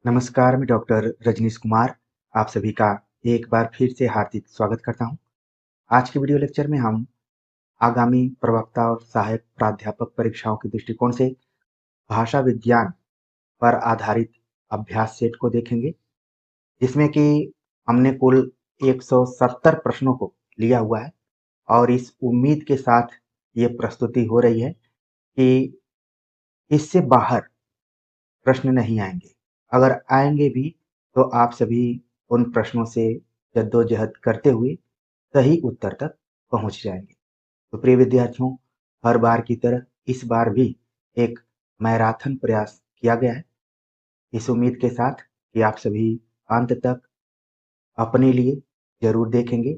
नमस्कार, मैं डॉक्टर रजनीश कुमार आप सभी का एक बार फिर से हार्दिक स्वागत करता हूं। आज के वीडियो लेक्चर में हम आगामी प्रवक्ता और सहायक प्राध्यापक परीक्षाओं के दृष्टिकोण से भाषा विज्ञान पर आधारित अभ्यास सेट को देखेंगे, जिसमें कि हमने कुल 170 प्रश्नों को लिया हुआ है और इस उम्मीद के साथ ये प्रस्तुति हो रही है कि इससे बाहर प्रश्न नहीं आएंगे। अगर आएंगे भी तो आप सभी उन प्रश्नों से जद्दोजहद करते हुए सही उत्तर तक पहुंच जाएंगे। तो प्रिय विद्यार्थियों, हर बार की तरह इस बार भी एक मैराथन प्रयास किया गया है, इस उम्मीद के साथ कि आप सभी अंत तक अपने लिए जरूर देखेंगे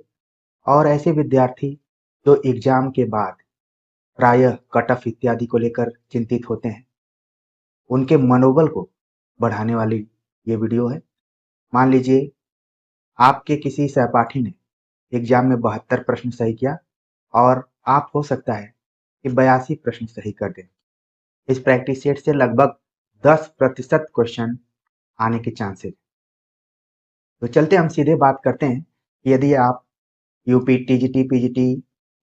और ऐसे विद्यार्थी जो एग्जाम के बाद प्रायः कट ऑफ इत्यादि को लेकर चिंतित होते हैं, उनके मनोबल को बढ़ाने वाली ये वीडियो है। मान लीजिए आपके किसी सहपाठी ने एग्जाम में 72 प्रश्न सही किया और आप हो सकता है कि 82 प्रश्न सही कर दें। इस प्रैक्टिस सेट से लगभग 10% क्वेश्चन आने के चांसेस। तो चलते हम सीधे बात करते हैं कि यदि आप UP TGT PGT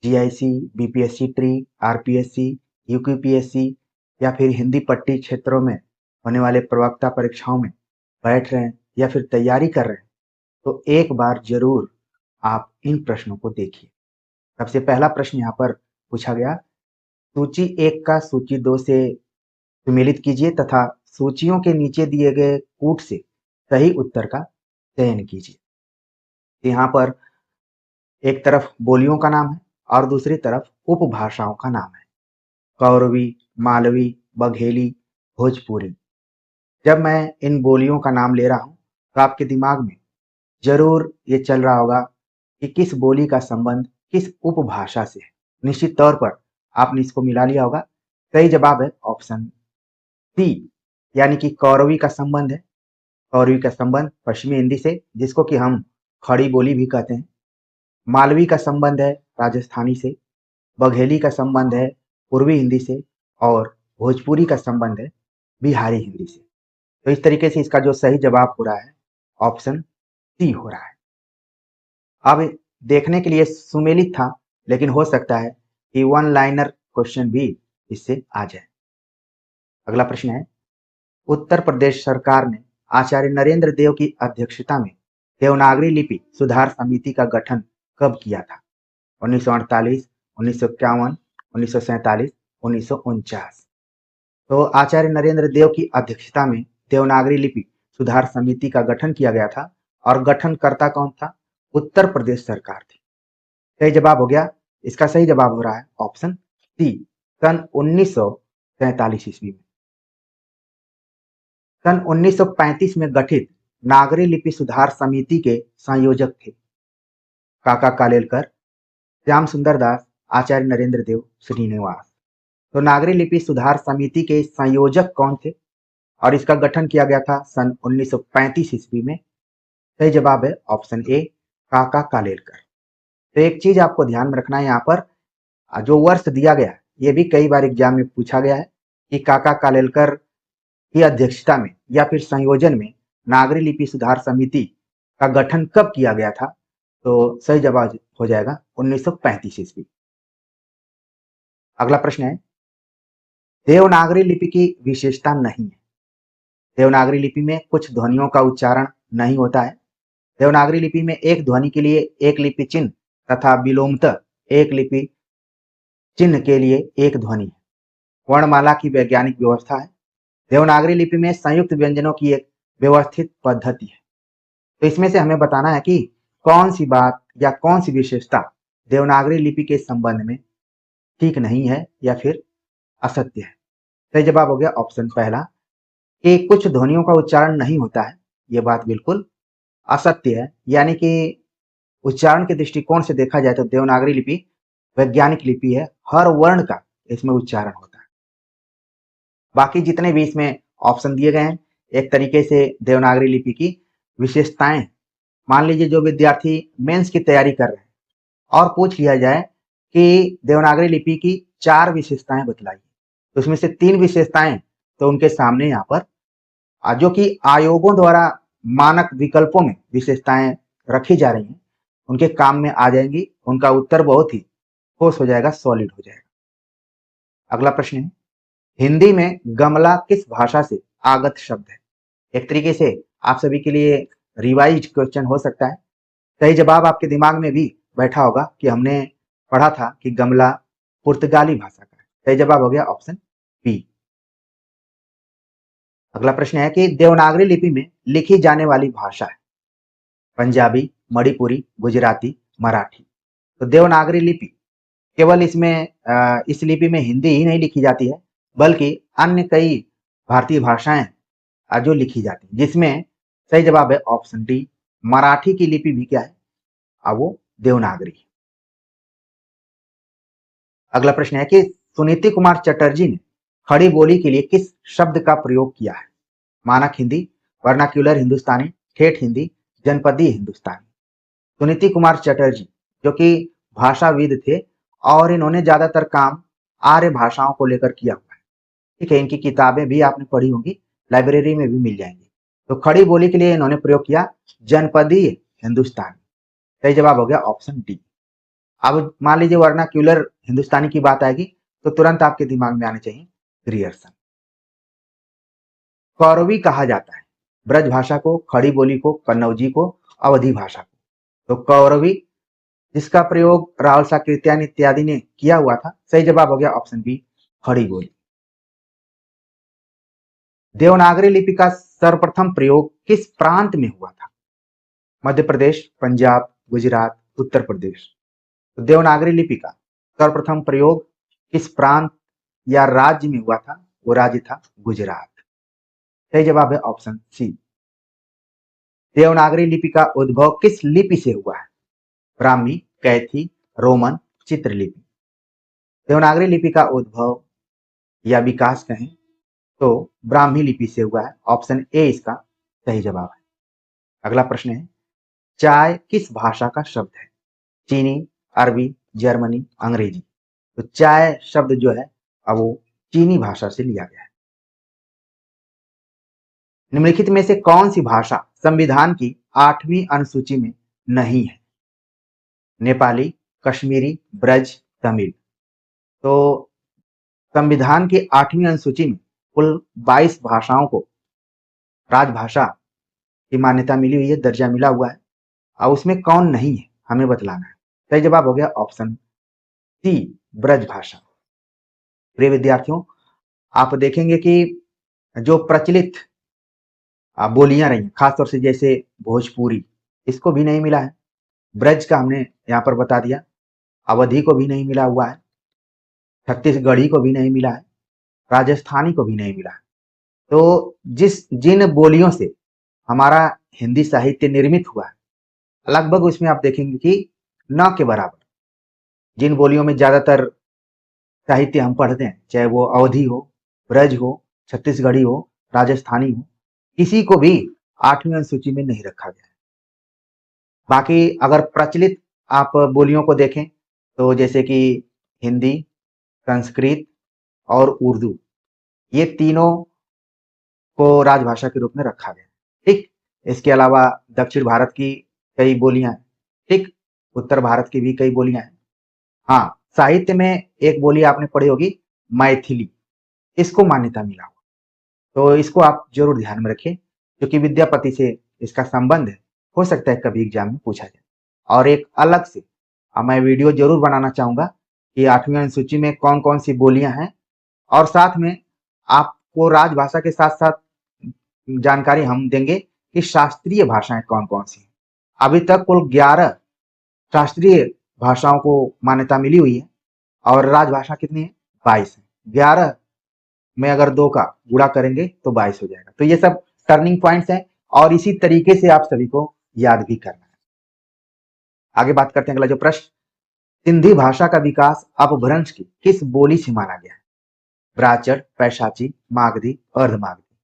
GIC BPSC three RPSC UKPSC या फिर हिंदी पट्टी क्षेत्रों में होने वाले प्रवक्ता परीक्षाओं में बैठ रहे हैं या फिर तैयारी कर रहे हैं, तो एक बार जरूर आप इन प्रश्नों को देखिए। सबसे पहला प्रश्न यहाँ पर पूछा गया, सूची 1 का सूची 2 से सुमेलित कीजिए तथा सूचियों के नीचे दिए गए कूट से सही उत्तर का चयन कीजिए। यहाँ पर एक तरफ बोलियों का नाम है और दूसरी तरफ उपभाषाओं का नाम है, कौरवी, मालवी, बघेली, भोजपुरी। जब मैं इन बोलियों का नाम ले रहा हूं तो आपके दिमाग में जरूर ये चल रहा होगा कि किस बोली का संबंध किस उपभाषा से है। निश्चित तौर पर आपने इसको मिला लिया होगा। सही जवाब है ऑप्शन सी, यानी कि कौरवी का संबंध है। कौरवी का संबंध पश्चिमी हिंदी से, जिसको कि हम खड़ी बोली भी कहते हैं। मालवी का संबंध है राजस्थानी से, बघेली का संबंध है पूर्वी हिंदी से और भोजपुरी का संबंध है बिहारी हिंदी से। तो इस तरीके से इसका जो सही जवाब हो रहा है ऑप्शन सी हो रहा है। अब देखने के लिए सुमेलित था, लेकिन हो सकता है कि वन लाइनर क्वेश्चन भी इससे आ जाए। अगला प्रश्न है, उत्तर प्रदेश सरकार ने आचार्य नरेंद्र देव की अध्यक्षता में देवनागरी लिपि सुधार समिति का गठन कब किया था? 1948, 1951, 1947, 1949। तो आचार्य नरेंद्र देव की अध्यक्षता में देवनागरी लिपि सुधार समिति का गठन किया गया था और गठनकर्ता कौन था? उत्तर प्रदेश सरकार थी। सही जवाब हो गया। इसका सही जवाब हो रहा है ऑप्शन सी, सन 1947 ईस्वी में। सन 1935 में गठित नागरी लिपि सुधार समिति के संयोजक थे काका कालेलकर, श्याम सुंदर दास, आचार्य नरेंद्र देव, श्रीनिवास। तो नागरी लिपि सुधार समिति के संयोजक कौन थे और इसका गठन किया गया था सन 1935 ईस्वी में? सही जवाब है ऑप्शन ए, काका कालेलकर। तो एक चीज आपको ध्यान में रखना है, यहाँ पर जो वर्ष दिया गया है ये भी कई बार एग्जाम में पूछा गया है कि काका कालेलकर की अध्यक्षता में या फिर संयोजन में नागरी लिपि सुधार समिति का गठन कब किया गया था? तो सही जवाब हो जाएगा 1935 ईस्वी। अगला प्रश्न है, देवनागरी लिपि की विशेषता नहीं है। देवनागरी लिपि में कुछ ध्वनियों का उच्चारण नहीं होता है। देवनागरी लिपि में एक ध्वनि के लिए एक लिपि चिन्ह तथा विलोमतः एक लिपि चिन्ह के लिए एक ध्वनि है। वर्णमाला की वैज्ञानिक व्यवस्था है। देवनागरी लिपि में संयुक्त व्यंजनों की एक व्यवस्थित पद्धति है। तो इसमें से हमें बताना है कि कौन सी बात या कौन सी विशेषता देवनागरी लिपि के संबंध में ठीक नहीं है या फिर असत्य है। सही जवाब हो गया ऑप्शन पहला कि कुछ ध्वनियों का उच्चारण नहीं होता है। यह बात बिल्कुल असत्य है, यानी कि उच्चारण के दृष्टिकोण से देखा जाए तो देवनागरी लिपि वैज्ञानिक लिपि है, हर वर्ण का इसमें उच्चारण होता है। बाकी जितने भी इसमें ऑप्शन दिए गए हैं एक तरीके से देवनागरी लिपि की विशेषताएं। मान लीजिए जो विद्यार्थी मेंस की तैयारी कर रहे हैं और पूछ लिया जाए कि देवनागरी लिपि की 4 विशेषताएं बतलाइए, तो उसमें से 3 विशेषताएं तो उनके सामने यहाँ पर जो कि आयोगों द्वारा मानक विकल्पों में विशेषताएं रखी जा रही हैं, उनके काम में आ जाएंगी। उनका उत्तर बहुत ही ठोस हो जाएगा, सॉलिड हो जाएगा। अगला प्रश्न है, हिंदी में गमला किस भाषा से आगत शब्द है? एक तरीके से आप सभी के लिए रिवाइज क्वेश्चन हो सकता है। सही जवाब आपके दिमाग में भी बैठा होगा कि हमने पढ़ा था कि गमला पुर्तगाली भाषा का है। सही जवाब हो गया ऑप्शन बी। अगला प्रश्न है कि देवनागरी लिपि में लिखी जाने वाली भाषा है पंजाबी, मणिपुरी, गुजराती, मराठी। तो देवनागरी लिपि केवल इस लिपि में हिंदी ही नहीं लिखी जाती है, बल्कि अन्य कई भारतीय भाषाएं जो लिखी जाती है, जिसमें सही जवाब है ऑप्शन डी। मराठी की लिपि भी क्या है? वो देवनागरी। अगला प्रश्न है कि सुनीति कुमार चटर्जी ने खड़ी बोली के लिए किस शब्द का प्रयोग किया है? मानक हिंदी, वर्नाक्यूलर हिंदुस्तानी, ठेठ हिंदी, जनपदीय हिंदुस्तानी। सुनीति कुमार चटर्जी जो कि भाषाविद थे और इन्होंने ज्यादातर काम आर्य भाषाओं को लेकर किया हुआ है। ठीक है, इनकी किताबें भी आपने पढ़ी होंगी, लाइब्रेरी में भी मिल जाएंगी। तो खड़ी बोली के लिए इन्होंने प्रयोग किया जनपदीय हिंदुस्तानी। सही जवाब हो गया ऑप्शन डी। अब मान लीजिए वर्नाक्यूलर हिंदुस्तानी की बात आएगी तो तुरंत आपके दिमाग में आने चाहिए ग्रियर्सन। कौरवी कहा जाता है ब्रज भाषा को, खड़ी बोली को, कन्नौजी को, अवधी भाषा को। तो कौरवी जिसका प्रयोग राहुल साकृत्यायन इत्यादि ने किया हुआ था। सही जवाब हो गया ऑप्शन बी, खड़ी बोली। देवनागरी लिपि का सर्वप्रथम प्रयोग किस प्रांत में हुआ था? मध्य प्रदेश, पंजाब, गुजरात, उत्तर प्रदेश। तो देवनागरी लिपि का सर्वप्रथम प्रयोग किस प्रांत या राज्य में हुआ था? वो राज्य था गुजरात। सही जवाब है ऑप्शन सी। देवनागरी लिपि का उद्भव किस लिपि से हुआ है? ब्राह्मी, कैथी, रोमन, चित्रलिपि। देवनागरी लिपि का उद्भव या विकास कहें तो ब्राह्मी लिपि से हुआ है। ऑप्शन ए इसका सही जवाब है। अगला प्रश्न है, चाय किस भाषा का शब्द है? चीनी, अरबी, जर्मनी, अंग्रेजी। तो चाय शब्द जो है अब वो चीनी भाषा से लिया गया है। निम्नलिखित में से कौन सी भाषा संविधान की 8वीं अनुसूची में नहीं है? नेपाली, कश्मीरी, ब्रज, तमिल। तो संविधान की 8वीं अनुसूची में कुल 22 भाषाओं को राजभाषा की मान्यता मिली हुई है, दर्जा मिला हुआ है। और उसमें कौन नहीं है हमें बतलाना है। सही जवाब हो गया ऑप्शन सी, ब्रज भाषा। प्रिय विद्यार्थियों, आप देखेंगे कि जो प्रचलित बोलियां रही, खासतौर से जैसे भोजपुरी, इसको भी नहीं मिला है। ब्रज का हमने यहाँ पर बता दिया, अवधी को भी नहीं मिला हुआ है, छत्तीसगढ़ी को भी नहीं मिला है, राजस्थानी को भी नहीं मिला है। तो जिन बोलियों से हमारा हिंदी साहित्य निर्मित हुआ है, लगभग उसमें आप देखेंगे कि न के बराबर जिन बोलियों में ज्यादातर साहित्य हम पढ़ते हैं, चाहे वो अवधी हो, ब्रज हो, छत्तीसगढ़ी हो, राजस्थानी हो, किसी को भी 8वीं अनुसूची में नहीं रखा गया है। बाकी अगर प्रचलित आप बोलियों को देखें तो जैसे कि हिंदी, संस्कृत और उर्दू, ये तीनों को राजभाषा के रूप में रखा गया। ठीक, इसके अलावा दक्षिण भारत की कई बोलियां हैं, ठीक, उत्तर भारत की भी कई बोलियां हैं। हाँ, साहित्य में एक बोली आपने पढ़ी होगी मैथिली, इसको मान्यता मिला हुआ। तो इसको आप जरूर ध्यान में रखें क्योंकि विद्यापति से इसका संबंध है, हो सकता है कभी एग्जाम में पूछा जाए। और एक अलग से मैं वीडियो जरूर बनाना चाहूंगा कि 8वीं अनुसूची में कौन कौन सी बोलियां हैं, और साथ में आपको राजभाषा के साथ साथ जानकारी हम देंगे कि शास्त्रीय भाषाएं कौन कौन सी हैं। अभी तक कुल 11 शास्त्रीय भाषाओं को मान्यता मिली हुई है और राजभाषा कितनी है? 22 है। 11 में अगर 2 का गुणा करेंगे तो 22 हो जाएगा। तो ये सब टर्निंग पॉइंट्स हैं और इसी तरीके से आप सभी को याद भी करना है। आगे बात करते हैं अगला जो प्रश्न, सिंधी भाषा का विकास अपभ्रंश की किस बोली से माना गया है? ब्राचर, पैशाची, मागधी, अर्धमागधी।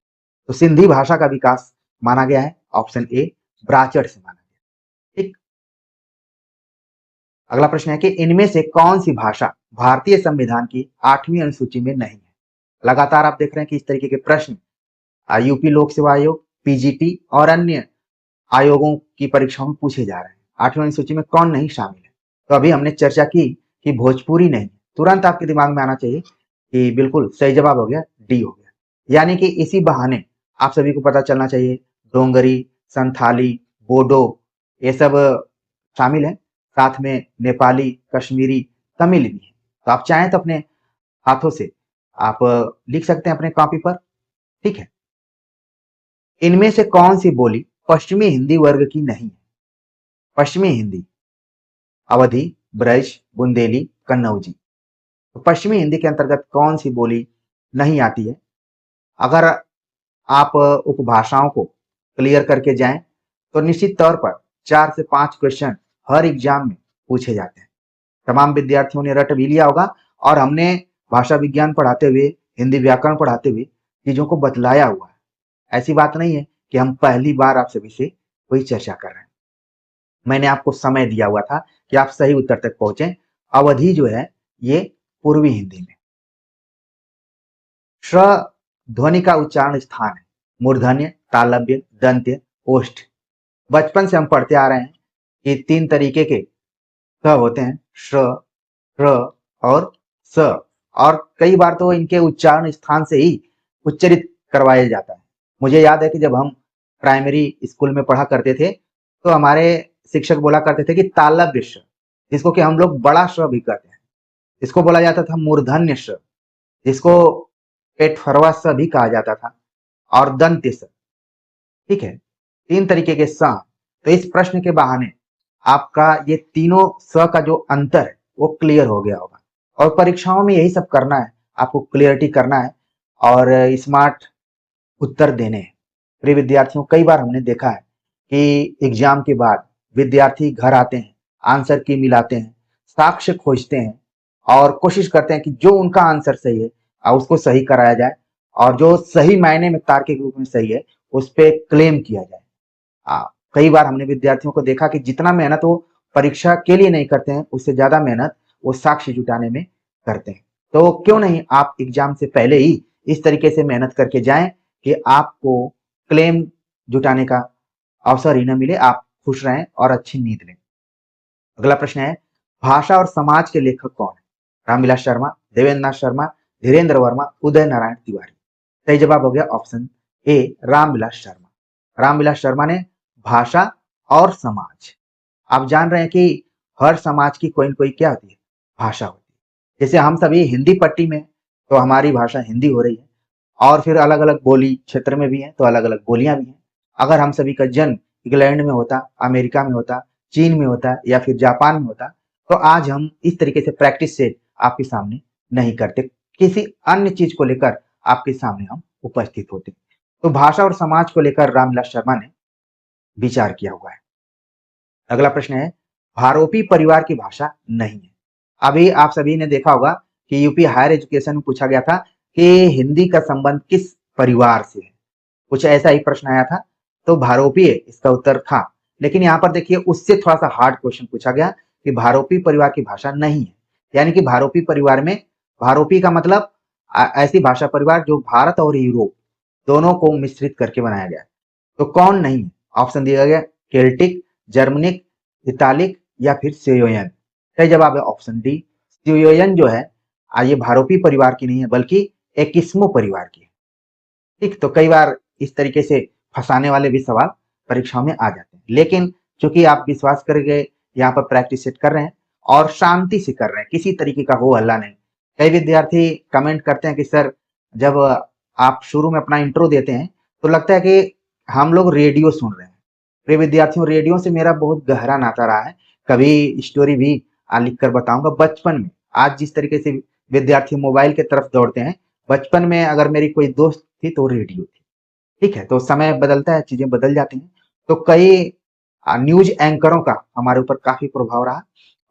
तो सिंधी भाषा का विकास माना गया है ऑप्शन ए, ब्राचर से माना गया। ठीक, अगला प्रश्न है कि इनमें से कौन सी भाषा भारतीय संविधान की 8वीं अनुसूची में नहीं है? लगातार आप देख रहे हैं कि इस तरीके के प्रश्न यूपी लोक सेवा आयोग, पीजीटी और अन्य आयोगों की परीक्षाओं में पूछे जा रहे हैं। 8वीं सूची में कौन नहीं शामिल है? तो अभी हमने चर्चा की कि भोजपुरी नहीं। तुरंत आपके दिमाग में आना चाहिए कि बिल्कुल सही जवाब हो गया, डी हो गया। यानी कि इसी बहाने आप सभी को पता चलना चाहिए डोंगरी, संथाली, बोडो ये सब शामिल है, साथ में नेपाली, कश्मीरी, तमिल भी है। तो आप चाहें तो अपने हाथों से आप लिख सकते हैं अपने कॉपी पर, ठीक है। इनमें से कौन सी बोली पश्चिमी हिंदी वर्ग की नहीं है? पश्चिमी हिंदी, अवधी, ब्रज, बुंदेली, कन्नौजी। तो पश्चिमी हिंदी के अंतर्गत कौन सी बोली नहीं आती है? अगर आप उपभाषाओं को क्लियर करके जाएं तो निश्चित तौर पर 4 से 5 क्वेश्चन हर एग्जाम में पूछे जाते हैं। तमाम विद्यार्थियों ने रट भी लिया होगा और हमने भाषा विज्ञान पढ़ाते हुए, हिंदी व्याकरण पढ़ाते हुए चीजों को बतलाया हुआ है। ऐसी बात नहीं है कि हम पहली बार आप सभी से कोई चर्चा कर रहे हैं। मैंने आपको समय दिया हुआ था कि आप सही उत्तर तक पहुंचे। अवधि जो है ये पूर्वी हिंदी में। श्र ध्वनि का उच्चारण स्थान है मूर्धन्य, तालव्य, दंत्य, ओष्ठ। बचपन से हम पढ़ते आ रहे हैं कि 3 तरीके के स होते हैं, श्र, र और स। और कई बार तो इनके उच्चारण स्थान से ही उच्चरित करवाया जाता है। मुझे याद है कि जब हम प्राइमरी स्कूल में पढ़ा करते थे तो हमारे शिक्षक बोला करते थे कि तालव्य श, जिसको कि हम लोग बड़ा श भी कहते हैं, इसको बोला जाता था मूर्धन्य श, जिसको पेटफरवा स भी कहा जाता था, और दंत्य स। ठीक है, 3 तरीके के स। तो इस प्रश्न के बहाने आपका ये तीनों स का जो अंतर है वो क्लियर हो गया होगा। और परीक्षाओं में यही सब करना है, आपको क्लियरिटी करना है और स्मार्ट उत्तर देने हैं। प्रिय विद्यार्थियों, कई बार हमने देखा है कि एग्जाम के बाद विद्यार्थी घर आते हैं, आंसर की मिलाते हैं, साक्ष्य खोजते हैं और कोशिश करते हैं कि जो उनका आंसर सही है उसको सही कराया जाए और जो सही मायने में तार्किक रूप में सही है उस पर क्लेम किया जाए। कई बार हमने विद्यार्थियों को देखा कि जितना मेहनत वो परीक्षा के लिए नहीं करते हैं उससे ज्यादा मेहनत वो साक्ष्य जुटाने में करते हैं। तो क्यों नहीं आप एग्जाम से पहले ही इस तरीके से मेहनत करके जाएं कि आपको क्लेम जुटाने का अवसर ही न मिले, आप खुश रहें और अच्छी नींद लें। अगला प्रश्न है, भाषा और समाज के लेखक कौन है? रामविलास शर्मा, देवेंद्र नाथ शर्मा, धीरेन्द्र वर्मा, उदय नारायण तिवारी। सही जवाब हो गया ऑप्शन ए, रामविलास शर्मा। रामविलास शर्मा ने भाषा और समाज, आप जान रहे हैं कि हर समाज की कोई न कोई क्या होती है, भाषा होती है। जैसे हम सभी हिंदी पट्टी में, तो हमारी भाषा हिंदी हो रही है और फिर अलग अलग बोली क्षेत्र में भी है तो अलग अलग बोलियां भी हैं। अगर हम सभी का जन्म इंग्लैंड में होता, अमेरिका में होता, चीन में होता या फिर जापान में होता तो आज हम इस तरीके से प्रैक्टिस से आपके सामने नहीं करते, किसी अन्य चीज को लेकर आपके सामने हम उपस्थित होते। तो भाषा और समाज को लेकर रामविलास शर्मा ने विचार किया हुआ है। अगला प्रश्न है, भारोपी परिवार की भाषा नहीं है। अभी आप सभी ने देखा होगा कि यूपी हायर एजुकेशन में पूछा गया था कि हिंदी का संबंध किस परिवार से है, कुछ ऐसा ही प्रश्न आया था। तो भारोपीय इसका उत्तर था, लेकिन यहाँ पर देखिए उससे थोड़ा सा हार्ड क्वेश्चन पूछा गया कि भारोपी परिवार की भाषा नहीं है। यानी कि भारोपी परिवार में, भारोपी का मतलब ऐसी भाषा परिवार जो भारत और यूरोप दोनों को मिश्रित करके बनाया गया। तो कौन नहीं है? ऑप्शन दिया गया केल्टिक, जर्मनिक, इतालिक या फिर सेयोयन। सही जवाब है ऑप्शन डी, सेयोयन जो है ये भारोपी परिवार की नहीं है बल्कि एकिस्मो परिवार की है। ठीक, तो कई बार इस तरीके से फंसाने वाले भी सवाल परीक्षाओं में आ जाते हैं, लेकिन चूंकि आप विश्वास करके यहाँ पर प्रैक्टिस सेट कर रहे हैं और शांति से कर रहे हैं, किसी तरीके का हो हल्ला नहीं। कई विद्यार्थी कमेंट करते हैं कि सर जब आप शुरू में अपना इंट्रो देते हैं तो लगता है कि हम लोग रेडियो सुन रहे हैं। प्रिय विद्यार्थियों, रेडियो से मेरा बहुत गहरा नाता रहा है। कभी स्टोरी भी लिख कर बताऊंगा। बचपन में, आज जिस तरीके से विद्यार्थी मोबाइल की तरफ दौड़ते हैं, बचपन में अगर मेरी कोई दोस्त थी तो रेडियो थी। ठीक है, तो समय बदलता है, चीजें बदल जाती हैं। तो कई न्यूज एंकरों का हमारे ऊपर काफी प्रभाव रहा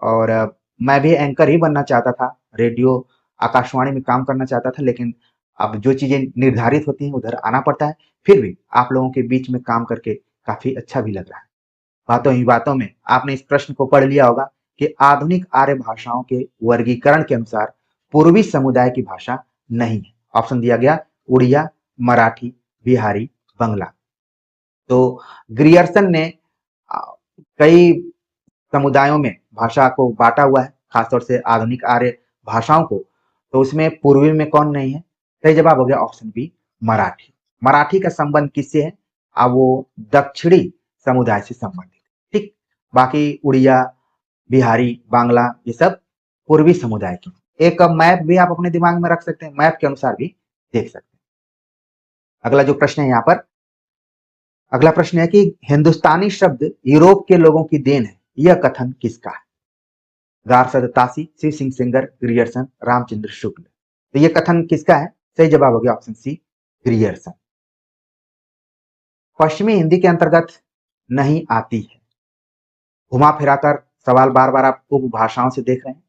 और मैं भी एंकर ही बनना चाहता था, रेडियो आकाशवाणी में काम करना चाहता था, लेकिन अब जो चीजें निर्धारित होती हैं उधर आना पड़ता है। फिर भी आप लोगों के बीच में काम करके काफी अच्छा भी लग रहा है। बातों ही बातों में आपने इस प्रश्न को पढ़ लिया होगा कि आधुनिक आर्य भाषाओं के वर्गीकरण के अनुसार पूर्वी समुदाय की भाषा नहीं है। ऑप्शन दिया गया उड़िया, मराठी, बिहारी, बंगला। तो ग्रियर्सन ने कई समुदायों में भाषा को बांटा हुआ है, खासतौर से आधुनिक आर्य भाषाओं को। तो उसमें पूर्वी में कौन नहीं है? सही जवाब हो गया ऑप्शन बी, मराठी। मराठी का संबंध किससे है? वो दक्षिणी समुदाय से संबंधित। ठीक, बाकी उड़िया, बिहारी, बांग्ला ये सब पूर्वी समुदाय की। एक मैप भी आप अपने दिमाग में रख सकते हैं, मैप के अनुसार भी देख सकते हैं। अगला जो प्रश्न है यहाँ पर, अगला प्रश्न है कि हिंदुस्तानी शब्द यूरोप के लोगों की देन है, यह कथन किसका है? गारसद तासी, शिव सिंह सेंगर, ग्रियर्सन, रामचंद्र शुक्ल। तो यह कथन किसका है? सही जवाब हो गया ऑप्शन सी, ग्रियर्सन। पश्चिमी हिंदी के अंतर्गत नहीं आती है। घुमा फिराकर सवाल बार बार आप उपभाषाओं से देख रहे हैं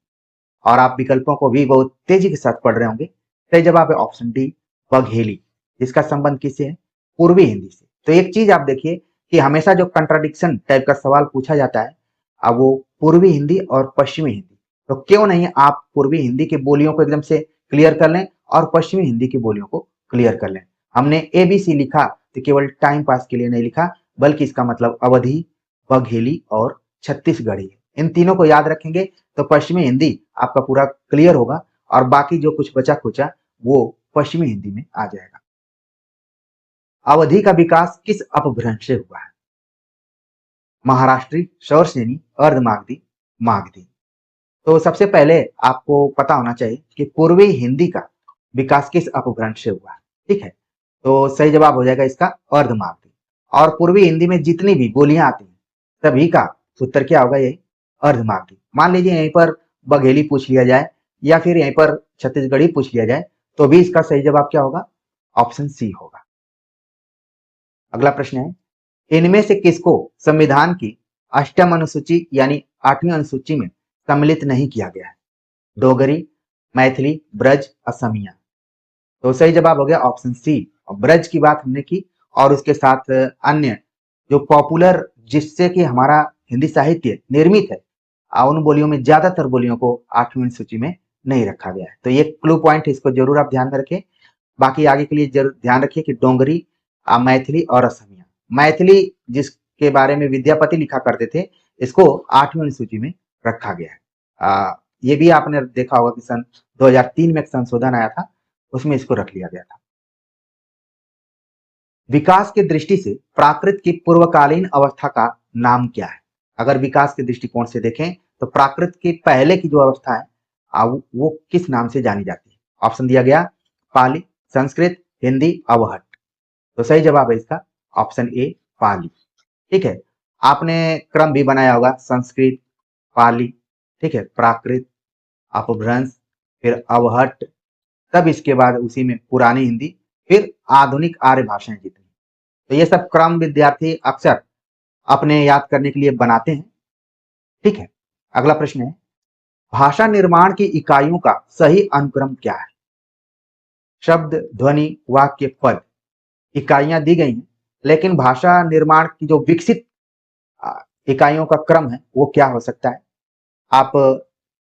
और आप विकल्पों को भी बहुत तेजी के साथ पढ़ रहे होंगे। सही जवाब है ऑप्शन डी, बघेली। जिसका संबंध किससे है? पूर्वी हिंदी से। तो एक चीज आप देखिए कि हमेशा जो कंट्राडिक्शन टाइप का सवाल पूछा जाता है, अब वो पूर्वी हिंदी और पश्चिमी हिंदी। तो क्यों नहीं आप पूर्वी हिंदी की बोलियों को एकदम से क्लियर कर लें और पश्चिमी हिंदी की बोलियों को क्लियर कर लें। हमने ABC लिखा तो केवल टाइम पास के लिए नहीं लिखा, बल्कि इसका मतलब अवधी, बघेली और छत्तीसगढ़ी। इन तीनों को याद रखेंगे तो पश्चिमी हिंदी आपका पूरा क्लियर होगा और बाकी जो कुछ बचा खुचा वो पश्चिमी हिंदी में आ जाएगा। अवधि का विकास किस अपभ्रंश से हुआ है? महाराष्ट्री, शौरसेनी, अर्धमागधी, मागधी। तो सबसे पहले आपको पता होना चाहिए कि पूर्वी हिंदी का विकास किस अपभ्रंश से हुआ है। ठीक है, तो सही जवाब हो जाएगा इसका अर्धमागधी। और पूर्वी हिंदी में जितनी भी बोलियां आती हैं सभी का उत्तर क्या होगा? यही अर्धमागधी। मान लीजिए यहीं पर बघेली पूछ लिया जाए या फिर यहीं पर छत्तीसगढ़ी पूछ लिया जाए तो भी इसका सही जवाब क्या होगा? ऑप्शन सी होगा। अगला प्रश्न है, इनमें से किसको संविधान की अष्टम अनुसूची यानी 8वीं अनुसूची में सम्मिलित नहीं किया गया है? डोगरी, मैथिली, ब्रज, असमिया। तो सही जवाब हो गया ऑप्शन सी। ब्रज की बात हमने की और उसके साथ अन्य जो पॉपुलर जिससे कि हमारा हिंदी साहित्य निर्मित है, उन बोलियों में ज्यादातर बोलियों को 8वीं सूची में नहीं रखा गया है। तो ये क्लू पॉइंट, इसको जरूर आप ध्यान में रखें। बाकी आगे के लिए जरूर ध्यान रखिए कि डोंगरी, मैथिली और असमिया। मैथिली जिसके बारे में विद्यापति लिखा करते थे, इसको 8वीं सूची में रखा गया है। ये भी आपने देखा होगा कि सन 2003 में एक संशोधन आया था, उसमें इसको रख लिया गया था। विकास की दृष्टि से प्राकृत की पूर्वकालीन अवस्था का नाम क्या है? अगर विकास के दृष्टिकोण से देखें तो प्राकृत के पहले की जो अवस्था है वो किस नाम से जानी जाती है? ऑप्शन दिया गया, पाली, संस्कृत, हिंदी, अवहट। तो सही जवाब है इसका ऑप्शन ए, पाली। ठीक है, आपने क्रम भी बनाया होगा, संस्कृत, पाली, ठीक है, प्राकृत, अपभ्रंश, फिर अवहट, तब इसके बाद उसी में पुरानी हिंदी, फिर आधुनिक आर्य भाषाएं जितनी। तो ये सब क्रम विद्यार्थी अक्सर अपने याद करने के लिए बनाते हैं। ठीक है, अगला प्रश्न है, भाषा निर्माण की इकाइयों का सही अनुक्रम क्या है? शब्द, ध्वनि, वाक्य, पद, इकाइयां दी गई हैं, लेकिन भाषा निर्माण की जो विकसित इकाइयों का क्रम है वो क्या हो सकता है? आप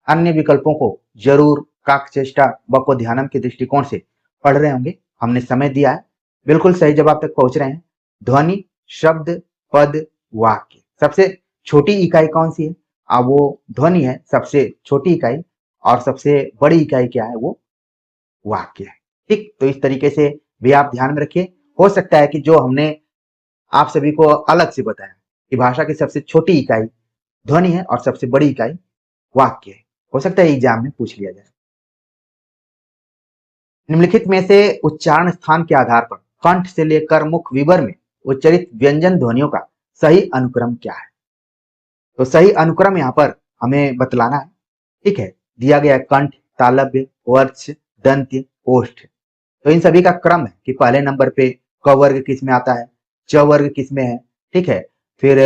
अन्य विकल्पों को जरूर काकचेष्टा वक्वध्यानम के दृष्टिकोण से पढ़ रहे होंगे। हमने समय दिया है, बिल्कुल सही जवाब तक पहुंच रहे हैं। ध्वनि, शब्द, पद, वाक्य। सबसे छोटी इकाई कौन सी है? वो ध्वनि है, सबसे छोटी इकाई, और सबसे बड़ी इकाई क्या है? वो वाक्य है। ठीक, तो इस तरीके से भी आप ध्यान में रखिए। हो सकता है कि जो हमने आप सभी को अलग से बताया कि भाषा की सबसे छोटी इकाई ध्वनि है और सबसे बड़ी इकाई वाक्य है, हो सकता है एग्जाम में पूछ लिया जाए। निम्नलिखित में से उच्चारण स्थान के आधार पर कंठ से लेकर मुख विवर में उच्चरित व्यंजन ध्वनियों का सही अनुक्रम क्या है? तो सही अनुक्रम यहाँ पर हमें बतलाना है। ठीक है, दिया गया है कंठ, तालव्य, वर्च, दंत्य, ओष्ठ। तो इन सभी का क्रम है कि पहले नंबर पे क वर्ग किस में आता है, च वर्ग किस में है, ठीक है, फिर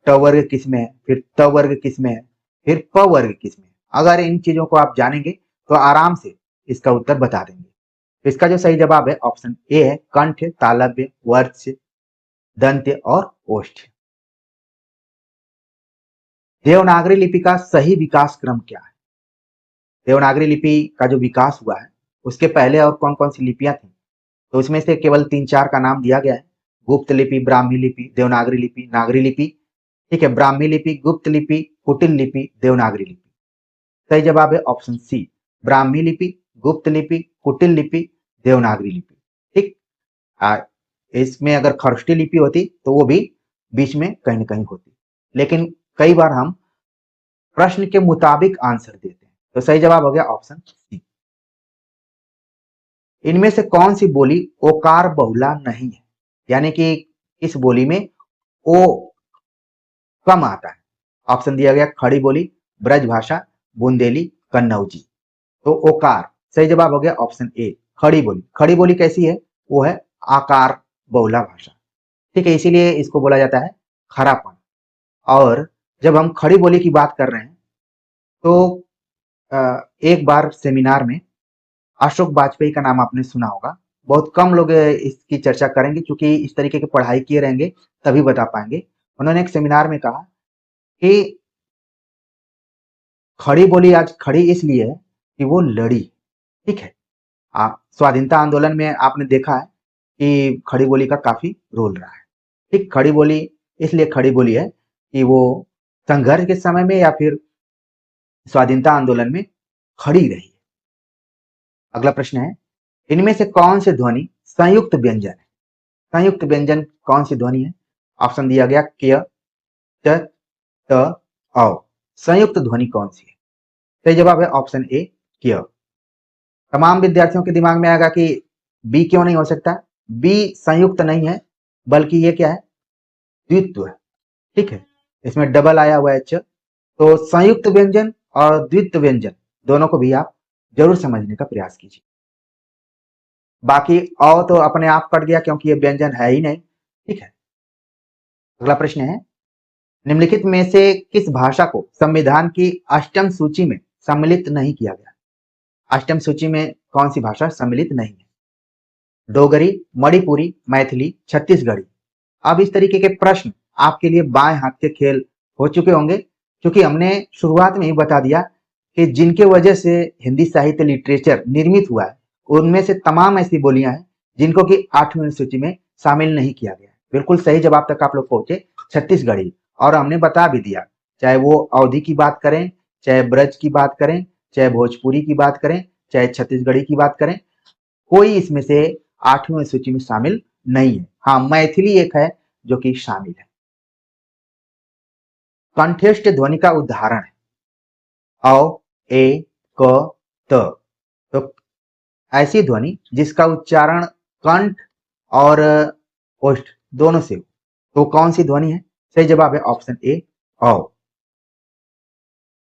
ट वर्ग किस में है, फिर त वर्ग किस में है, फिर प वर्ग किस में है। अगर इन चीजों को आप जानेंगे तो आराम से इसका उत्तर बता देंगे। तो इसका जो सही जवाब है ऑप्शन ए है, कंठ, तालव्य, वर्च, दंत्य और ओष्ठ। देवनागरी लिपि का सही विकास क्रम क्या है? देवनागरी लिपि का जो विकास हुआ है उसके पहले और कौन कौन सी लिपियां थी? तो इसमें से केवल 3-4 का नाम दिया गया है। गुप्त लिपि, ब्राह्मी लिपि, देवनागरी लिपि, नागरी लिपि। ठीक है, ब्राह्मी लिपि, गुप्त लिपि, कुटिल लिपि, देवनागरी लिपि। सही जवाब है ऑप्शन सी, ब्राह्मी लिपि, गुप्त लिपि, कुटिल लिपि, देवनागरी लिपि। ठीक, इसमें अगर खरोष्टी लिपि होती तो वो भी बीच में कहीं ना कहीं होती, लेकिन कई बार हम प्रश्न के मुताबिक आंसर देते हैं। तो सही जवाब हो गया ऑप्शन सी। इनमें से कौन सी बोली ओकार बहुला नहीं है, यानी कि इस बोली में ओ कम आता है। ऑप्शन दिया गया खड़ी बोली, ब्रज भाषा, बुंदेली, कन्नौजी। तो ओकार सही जवाब हो गया ऑप्शन ए, खड़ी बोली। खड़ी बोली कैसी है? वो है आकार बहुला भाषा। ठीक है, इसीलिए इसको बोला जाता है खरापन। और जब हम खड़ी बोली की बात कर रहे हैं तो एक बार सेमिनार में अशोक वाजपेयी का नाम आपने सुना होगा। बहुत कम लोग इसकी चर्चा करेंगे, क्योंकि इस तरीके की पढ़ाई किए रहेंगे तभी बता पाएंगे। उन्होंने एक सेमिनार में कहा कि खड़ी बोली आज खड़ी इसलिए है कि वो लड़ी। ठीक है, आप स्वाधीनता आंदोलन में आपने देखा है कि खड़ी बोली का काफी रोल रहा है। ठीक, खड़ी बोली इसलिए खड़ी बोली है कि वो संघर्ष के समय में या फिर स्वाधीनता आंदोलन में खड़ी रही। अगला प्रश्न है, इनमें से कौन से ध्वनि संयुक्त व्यंजन है? संयुक्त व्यंजन कौन सी ध्वनि है? ऑप्शन दिया गया क्य, च, त, औ। संयुक्त ध्वनि कौन सी है? सही जवाब है ऑप्शन ए, क्य। तमाम विद्यार्थियों के दिमाग में आएगा कि बी क्यों नहीं हो सकता? बी संयुक्त नहीं है, बल्कि ये क्या है? द्वित्व है। ठीक है, इसमें डबल आया हुआ है च। तो संयुक्त व्यंजन और द्वित्व व्यंजन दोनों को भी आप जरूर समझने का प्रयास कीजिए। बाकी अ तो अपने आप कट गया क्योंकि ये व्यंजन है ही नहीं। ठीक है, अगला प्रश्न है, निम्नलिखित में से किस भाषा को संविधान की अष्टम सूची में सम्मिलित नहीं किया गया? अष्टम सूची में कौन सी भाषा सम्मिलित नहीं है? डोगरी, मणिपुरी, मैथिली, छत्तीसगढ़ी। अब इस तरीके के प्रश्न आपके लिए बाएं हाथ के खेल हो चुके होंगे, क्योंकि हमने शुरुआत में ही बता दिया कि जिनके वजह से हिंदी साहित्य लिटरेचर निर्मित हुआ है उनमें से तमाम ऐसी बोलियां हैं जिनको कि 8वीं सूची में शामिल नहीं किया गया है। बिल्कुल सही जवाब तक आप लोग पहुंचे, छत्तीसगढ़ी। और हमने बता भी दिया, चाहे वो अवधी की बात करें, चाहे ब्रज की बात करें, चाहे भोजपुरी की बात करें, चाहे छत्तीसगढ़ी की बात करें, कोई इसमें से 8वीं सूची में शामिल नहीं है। हाँ, मैथिली एक है जो कि शामिल है। कंठस्थ ध्वनि का उदाहरण है औ, ए, क, त। तो ऐसी ध्वनि जिसका उच्चारण कंठ और ओष्ठ दोनों से हो, तो कौन सी ध्वनि है? सही जवाब है ऑप्शन ए, औ।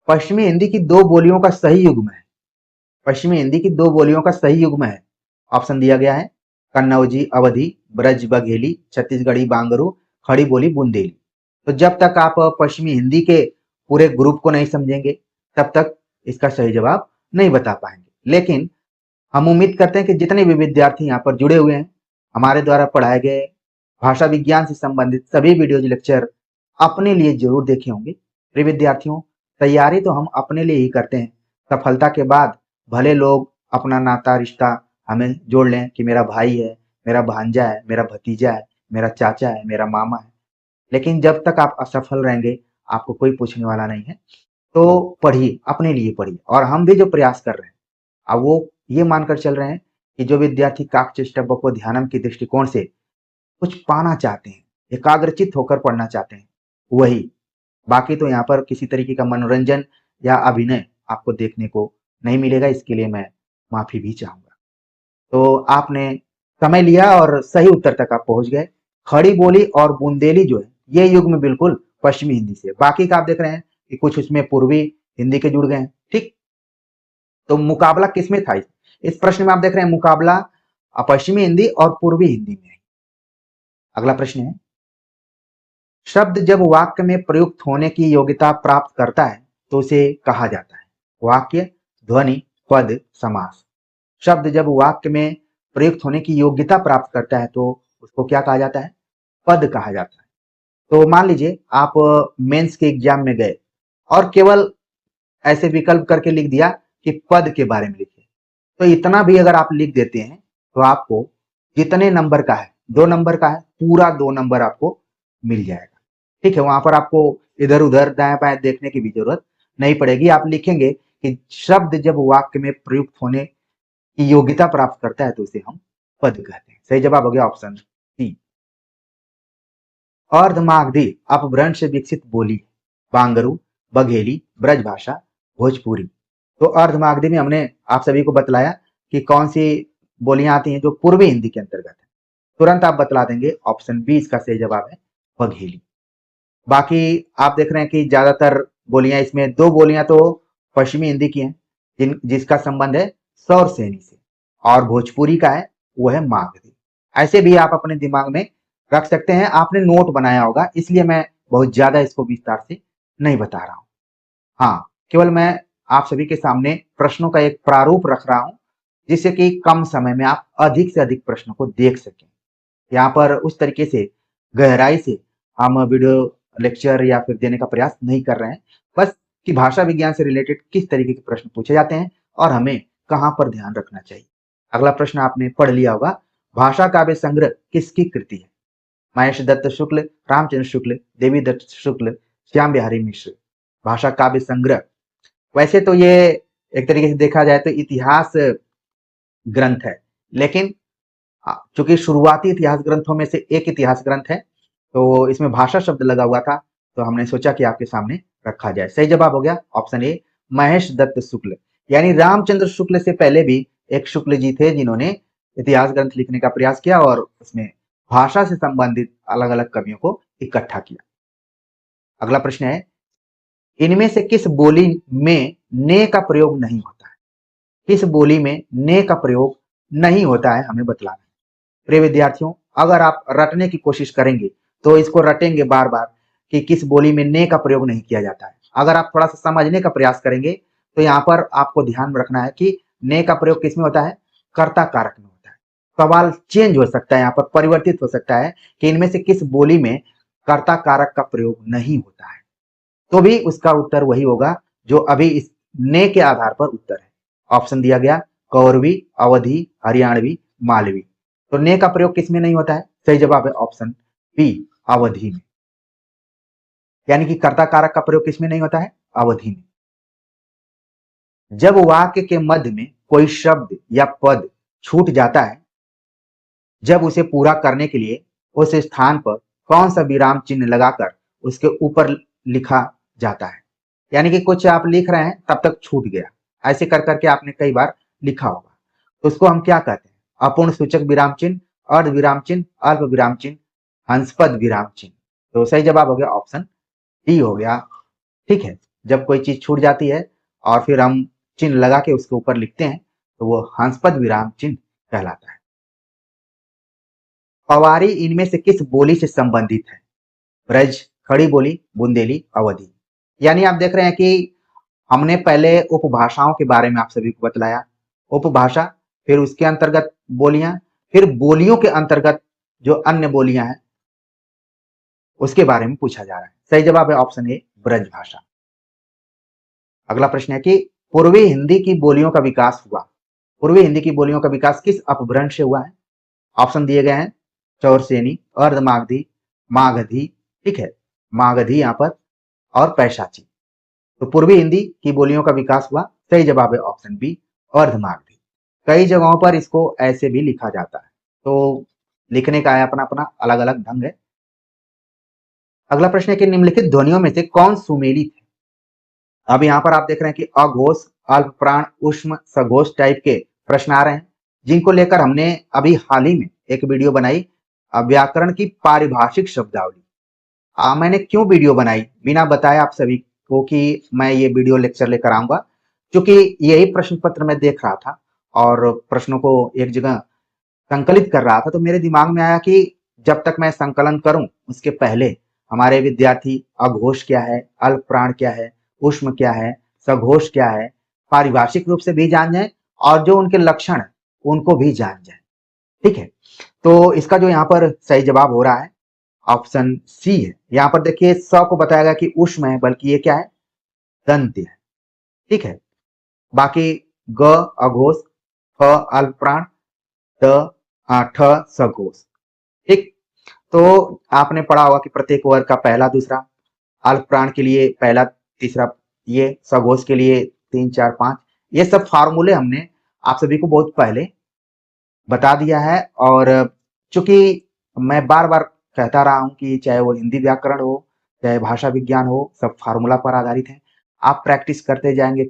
पश्चिमी हिंदी की दो बोलियों का सही युग्म है। पश्चिमी हिंदी की दो बोलियों का सही युग्म है। ऑप्शन दिया गया है कन्नौजी अवधी, ब्रज बघेली, छत्तीसगढ़ी बांगरू, खड़ी बोली बुंदेली। तो जब तक आप पश्चिमी हिंदी के पूरे ग्रुप को नहीं समझेंगे तब तक इसका सही जवाब नहीं बता पाएंगे। लेकिन हम उम्मीद करते हैं कि जितने भी विद्यार्थी यहाँ पर जुड़े हुए हैं, हमारे द्वारा पढ़ाए गए भाषा विज्ञान से संबंधित सभी वीडियोज लेक्चर अपने लिए जरूर देखे होंगे। प्रिय विद्यार्थियों, तैयारी तो हम अपने लिए ही करते हैं। सफलता के बाद भले लोग अपना नाता रिश्ता हमें जोड़ लें कि मेरा भाई है, मेरा भांजा है, मेरा भतीजा है, मेरा चाचा है, मेरा मामा है, लेकिन जब तक आप असफल रहेंगे आपको कोई पूछने वाला नहीं है। तो पढ़िए, अपने लिए पढ़िए। और हम भी जो प्रयास कर रहे हैं अब वो ये मानकर चल रहे हैं कि जो विद्यार्थी काकचेष्टा बको ध्यानम के दृष्टिकोण से कुछ पाना चाहते हैं, एकाग्रचित होकर पढ़ना चाहते हैं, वही। बाकी तो यहाँ पर किसी तरीके का मनोरंजन या अभिनय आपको देखने को नहीं मिलेगा, इसके लिए मैं माफी भी चाहूंगा। तो आपने समय लिया और सही उत्तर तक आप पहुंच गए। खड़ी बोली और बुंदेली जो है ये युग्म बिल्कुल पश्चिमी हिंदी से। बाकी का आप देख रहे हैं कि कुछ उसमें पूर्वी हिंदी के जुड़ गए हैं। ठीक, तो मुकाबला किसमें था? इस प्रश्न में आप देख रहे हैं मुकाबला पश्चिमी हिंदी और पूर्वी हिंदी में है। अगला प्रश्न है, शब्द जब वाक्य में प्रयुक्त होने की योग्यता प्राप्त करता है तो उसे कहा जाता है? वाक्य, ध्वनि, पद, समास। शब्द जब वाक्य में प्रयुक्त होने की योग्यता प्राप्त करता है तो उसको क्या कहा जाता है? पद कहा जाता है। तो मान लीजिए आप मेंस के एग्जाम में गए और केवल ऐसे विकल्प करके लिख दिया कि पद के बारे में लिखे, तो इतना भी अगर आप लिख देते हैं तो आपको जितने नंबर का है, 2 नंबर का है, पूरा 2 नंबर आपको मिल जाएगा। ठीक है, वहां पर आपको इधर उधर दाएं बाएं देखने की भी जरूरत नहीं पड़ेगी। आप लिखेंगे कि शब्द जब वाक्य में प्रयुक्त होने की योग्यता प्राप्त करता है तो उसे हम पद कहते हैं। सही जवाब हो गया ऑप्शन सी। अर्धमागधी अपभ्रंश से विकसित बोली बांगरू, बघेली, ब्रजभाषा, भोजपुरी। तो अर्धमागधी में हमने आप सभी को बतलाया कि कौन सी बोलियां आती हैं जो पूर्वी हिंदी के अंतर्गत है। तुरंत आप बतला देंगे ऑप्शन बी इसका सही जवाब है बघेली। बाकी आप देख रहे हैं कि ज्यादातर बोलियां इसमें 2 बोलियां तो पश्चिमी हिंदी की हैं जिसका संबंध है सौर सेनी से, और भोजपुरी का है वो है मागधी। ऐसे भी आप अपने दिमाग में रख सकते हैं। आपने नोट बनाया होगा इसलिए मैं बहुत ज्यादा इसको विस्तार से नहीं बता रहा हूं। हाँ, केवल मैं आप सभी के सामने प्रश्नों का एक प्रारूप रख रहा हूं जिससे कि कम समय में आप अधिक से अधिक प्रश्नों को देख सकें। यहाँ पर उस तरीके से गहराई से हम वीडियो लेक्चर या फिर देने का प्रयास नहीं कर रहे हैं, बस कि भाषा विज्ञान से रिलेटेड किस तरीके के प्रश्न पूछे जाते हैं और हमें कहाँ पर ध्यान रखना चाहिए। अगला प्रश्न आपने पढ़ लिया होगा, भाषा काव्य संग्रह किसकी कृति है? महेश दत्त शुक्ल, रामचंद्र शुक्ल, देवी दत्त शुक्ल, श्याम बिहारी मिश्र। भाषा काव्य संग्रह, वैसे तो ये एक तरीके से देखा जाए तो इतिहास ग्रंथ है, लेकिन चूंकि शुरुआती इतिहास ग्रंथों में से एक इतिहास ग्रंथ है तो इसमें भाषा शब्द लगा हुआ था, तो हमने सोचा कि आपके सामने रखा जाए। सही जवाब हो गया ऑप्शन ए महेश दत्त शुक्ल। यानी रामचंद्र शुक्ल से पहले भी एक शुक्ल जी थे जिन्होंने इतिहास ग्रंथ लिखने का प्रयास किया और उसमें भाषा से संबंधित अलग अलग कवियों को इकट्ठा किया। अगला प्रश्न है, इनमें से किस बोली में ने का प्रयोग नहीं होता है? किस बोली में ने का प्रयोग नहीं होता है हमें बतलाना है। प्रिय विद्यार्थियों, अगर आप रटने की कोशिश करेंगे तो इसको रटेंगे बार बार कि किस बोली में ने का प्रयोग नहीं किया जाता है। अगर आप थोड़ा सा समझने का प्रयास करेंगे तो यहाँ पर आपको ध्यान में रखना है कि ने का प्रयोग किसमें होता है? कर्ता कारक में होता है। सवाल चेंज हो सकता है, यहाँ पर परिवर्तित हो सकता है कि इनमें से किस बोली में कर्ता कारक का प्रयोग नहीं होता है, तो भी उसका उत्तर वही होगा जो अभी इस ने के आधार पर उत्तर है। ऑप्शन दिया गया कौरवी, अवधी, हरियाणवी, मालवी। तो ने का प्रयोग किसमें नहीं होता है? सही जवाब है ऑप्शन बी अवधि में। यानी कि कर्ता कारक का प्रयोग किसमें नहीं होता है? अवधि में। जब वाक्य के मध्य में कोई शब्द या पद छूट जाता है, जब उसे पूरा करने के लिए उस स्थान पर कौन सा विराम चिन्ह लगाकर उसके ऊपर लिखा जाता है? यानी कि कुछ आप लिख रहे हैं तब तक छूट गया, ऐसे कर करके आपने कई बार लिखा होगा, तो उसको हम क्या कहते हैं? अपूर्ण सूचक विराम चिन्ह, अर्ध विराम चिन्ह, अल्प विराम चिन्ह, हंसपद विराम चिन्ह। तो सही जवाब हो गया ऑप्शन डी हो गया। ठीक है, जब कोई चीज छूट जाती है और फिर हम चिन्ह लगा के उसके ऊपर लिखते हैं तो वो हंसपद विराम चिन्ह कहलाता है। पवारी इनमें से किस बोली से संबंधित है? ब्रज, खड़ी बोली, बुंदेली, अवधि। यानी आप देख रहे हैं कि हमने पहले उपभाषाओं के बारे में आप सभी को बतलाया, उपभाषा, फिर उसके अंतर्गत बोलियां, फिर बोलियों के अंतर्गत जो अन्य बोलियां हैं उसके बारे में पूछा जा रहा है। सही जवाब है ऑप्शन ए ब्रज भाषा। अगला प्रश्न है कि पूर्वी हिंदी की बोलियों का विकास हुआ, पूर्वी हिंदी की बोलियों का विकास किस अपभ्रंश से हुआ है? ऑप्शन दिए गए हैं चौरसेनी, अर्धमागधी, मागधी, ठीक है, मागधी यहाँ पर, और पैशाची। तो पूर्वी हिंदी की बोलियों का विकास हुआ, सही जवाब है ऑप्शन बी अर्धमागधी। कई जगहों पर इसको ऐसे भी लिखा जाता है, तो लिखने का अपना अपना अलग अलग ढंग है। अगला प्रश्न है कि निम्नलिखित ध्वनियों में से कौन सुमेलित है? अब यहाँ पर आप देख रहे हैं कि अघोष, अल्प प्राण, उष्म, सघोष टाइप के प्रश्न आ रहे हैं, जिनको लेकर हमने अभी हाल ही में एक वीडियो बनाई, व्याकरण की पारिभाषिक शब्दावली। मैंने क्यों वीडियो बनाई बिना बताए आप सभी को कि मैं ये वीडियो लेक्चर लेकर आऊंगा, क्योंकि यही प्रश्न पत्र मैं देख रहा था और प्रश्नों को एक जगह संकलित कर रहा था, तो मेरे दिमाग में आया कि जब तक मैं संकलन करूं उसके पहले हमारे विद्यार्थी अघोष क्या है, अल्प प्राण क्या है, उष्म क्या है, सघोष क्या है, पारिभाषिक रूप से भी जान जाए और जो उनके लक्षण उनको भी जान जाए। ठीक है, तो इसका जो यहाँ पर सही जवाब हो रहा है ऑप्शन सी है। यहाँ पर देखिए स को बताया गया कि उष्म है, बल्कि ये क्या है? दंत्य है। ठीक है, बाकी ग अघोष, फ अल्प प्राण, द हाँ, ठ सघोष। ठीक, तो आपने पढ़ा होगा कि प्रत्येक वर्ग का पहला दूसरा, अल्प प्राण के लिए पहला तीसरा, ये सघोष के लिए 3 4 5, ये सब फार्मूले हमने आप सभी को बहुत पहले बता दिया है। और चूंकि मैं बार बार कहता रहा हूं कि चाहे वो हिंदी व्याकरण हो, चाहे भाषा विज्ञान हो, सब फार्मूला पर आधारित है। आप प्रैक्टिस करते जाएंगे,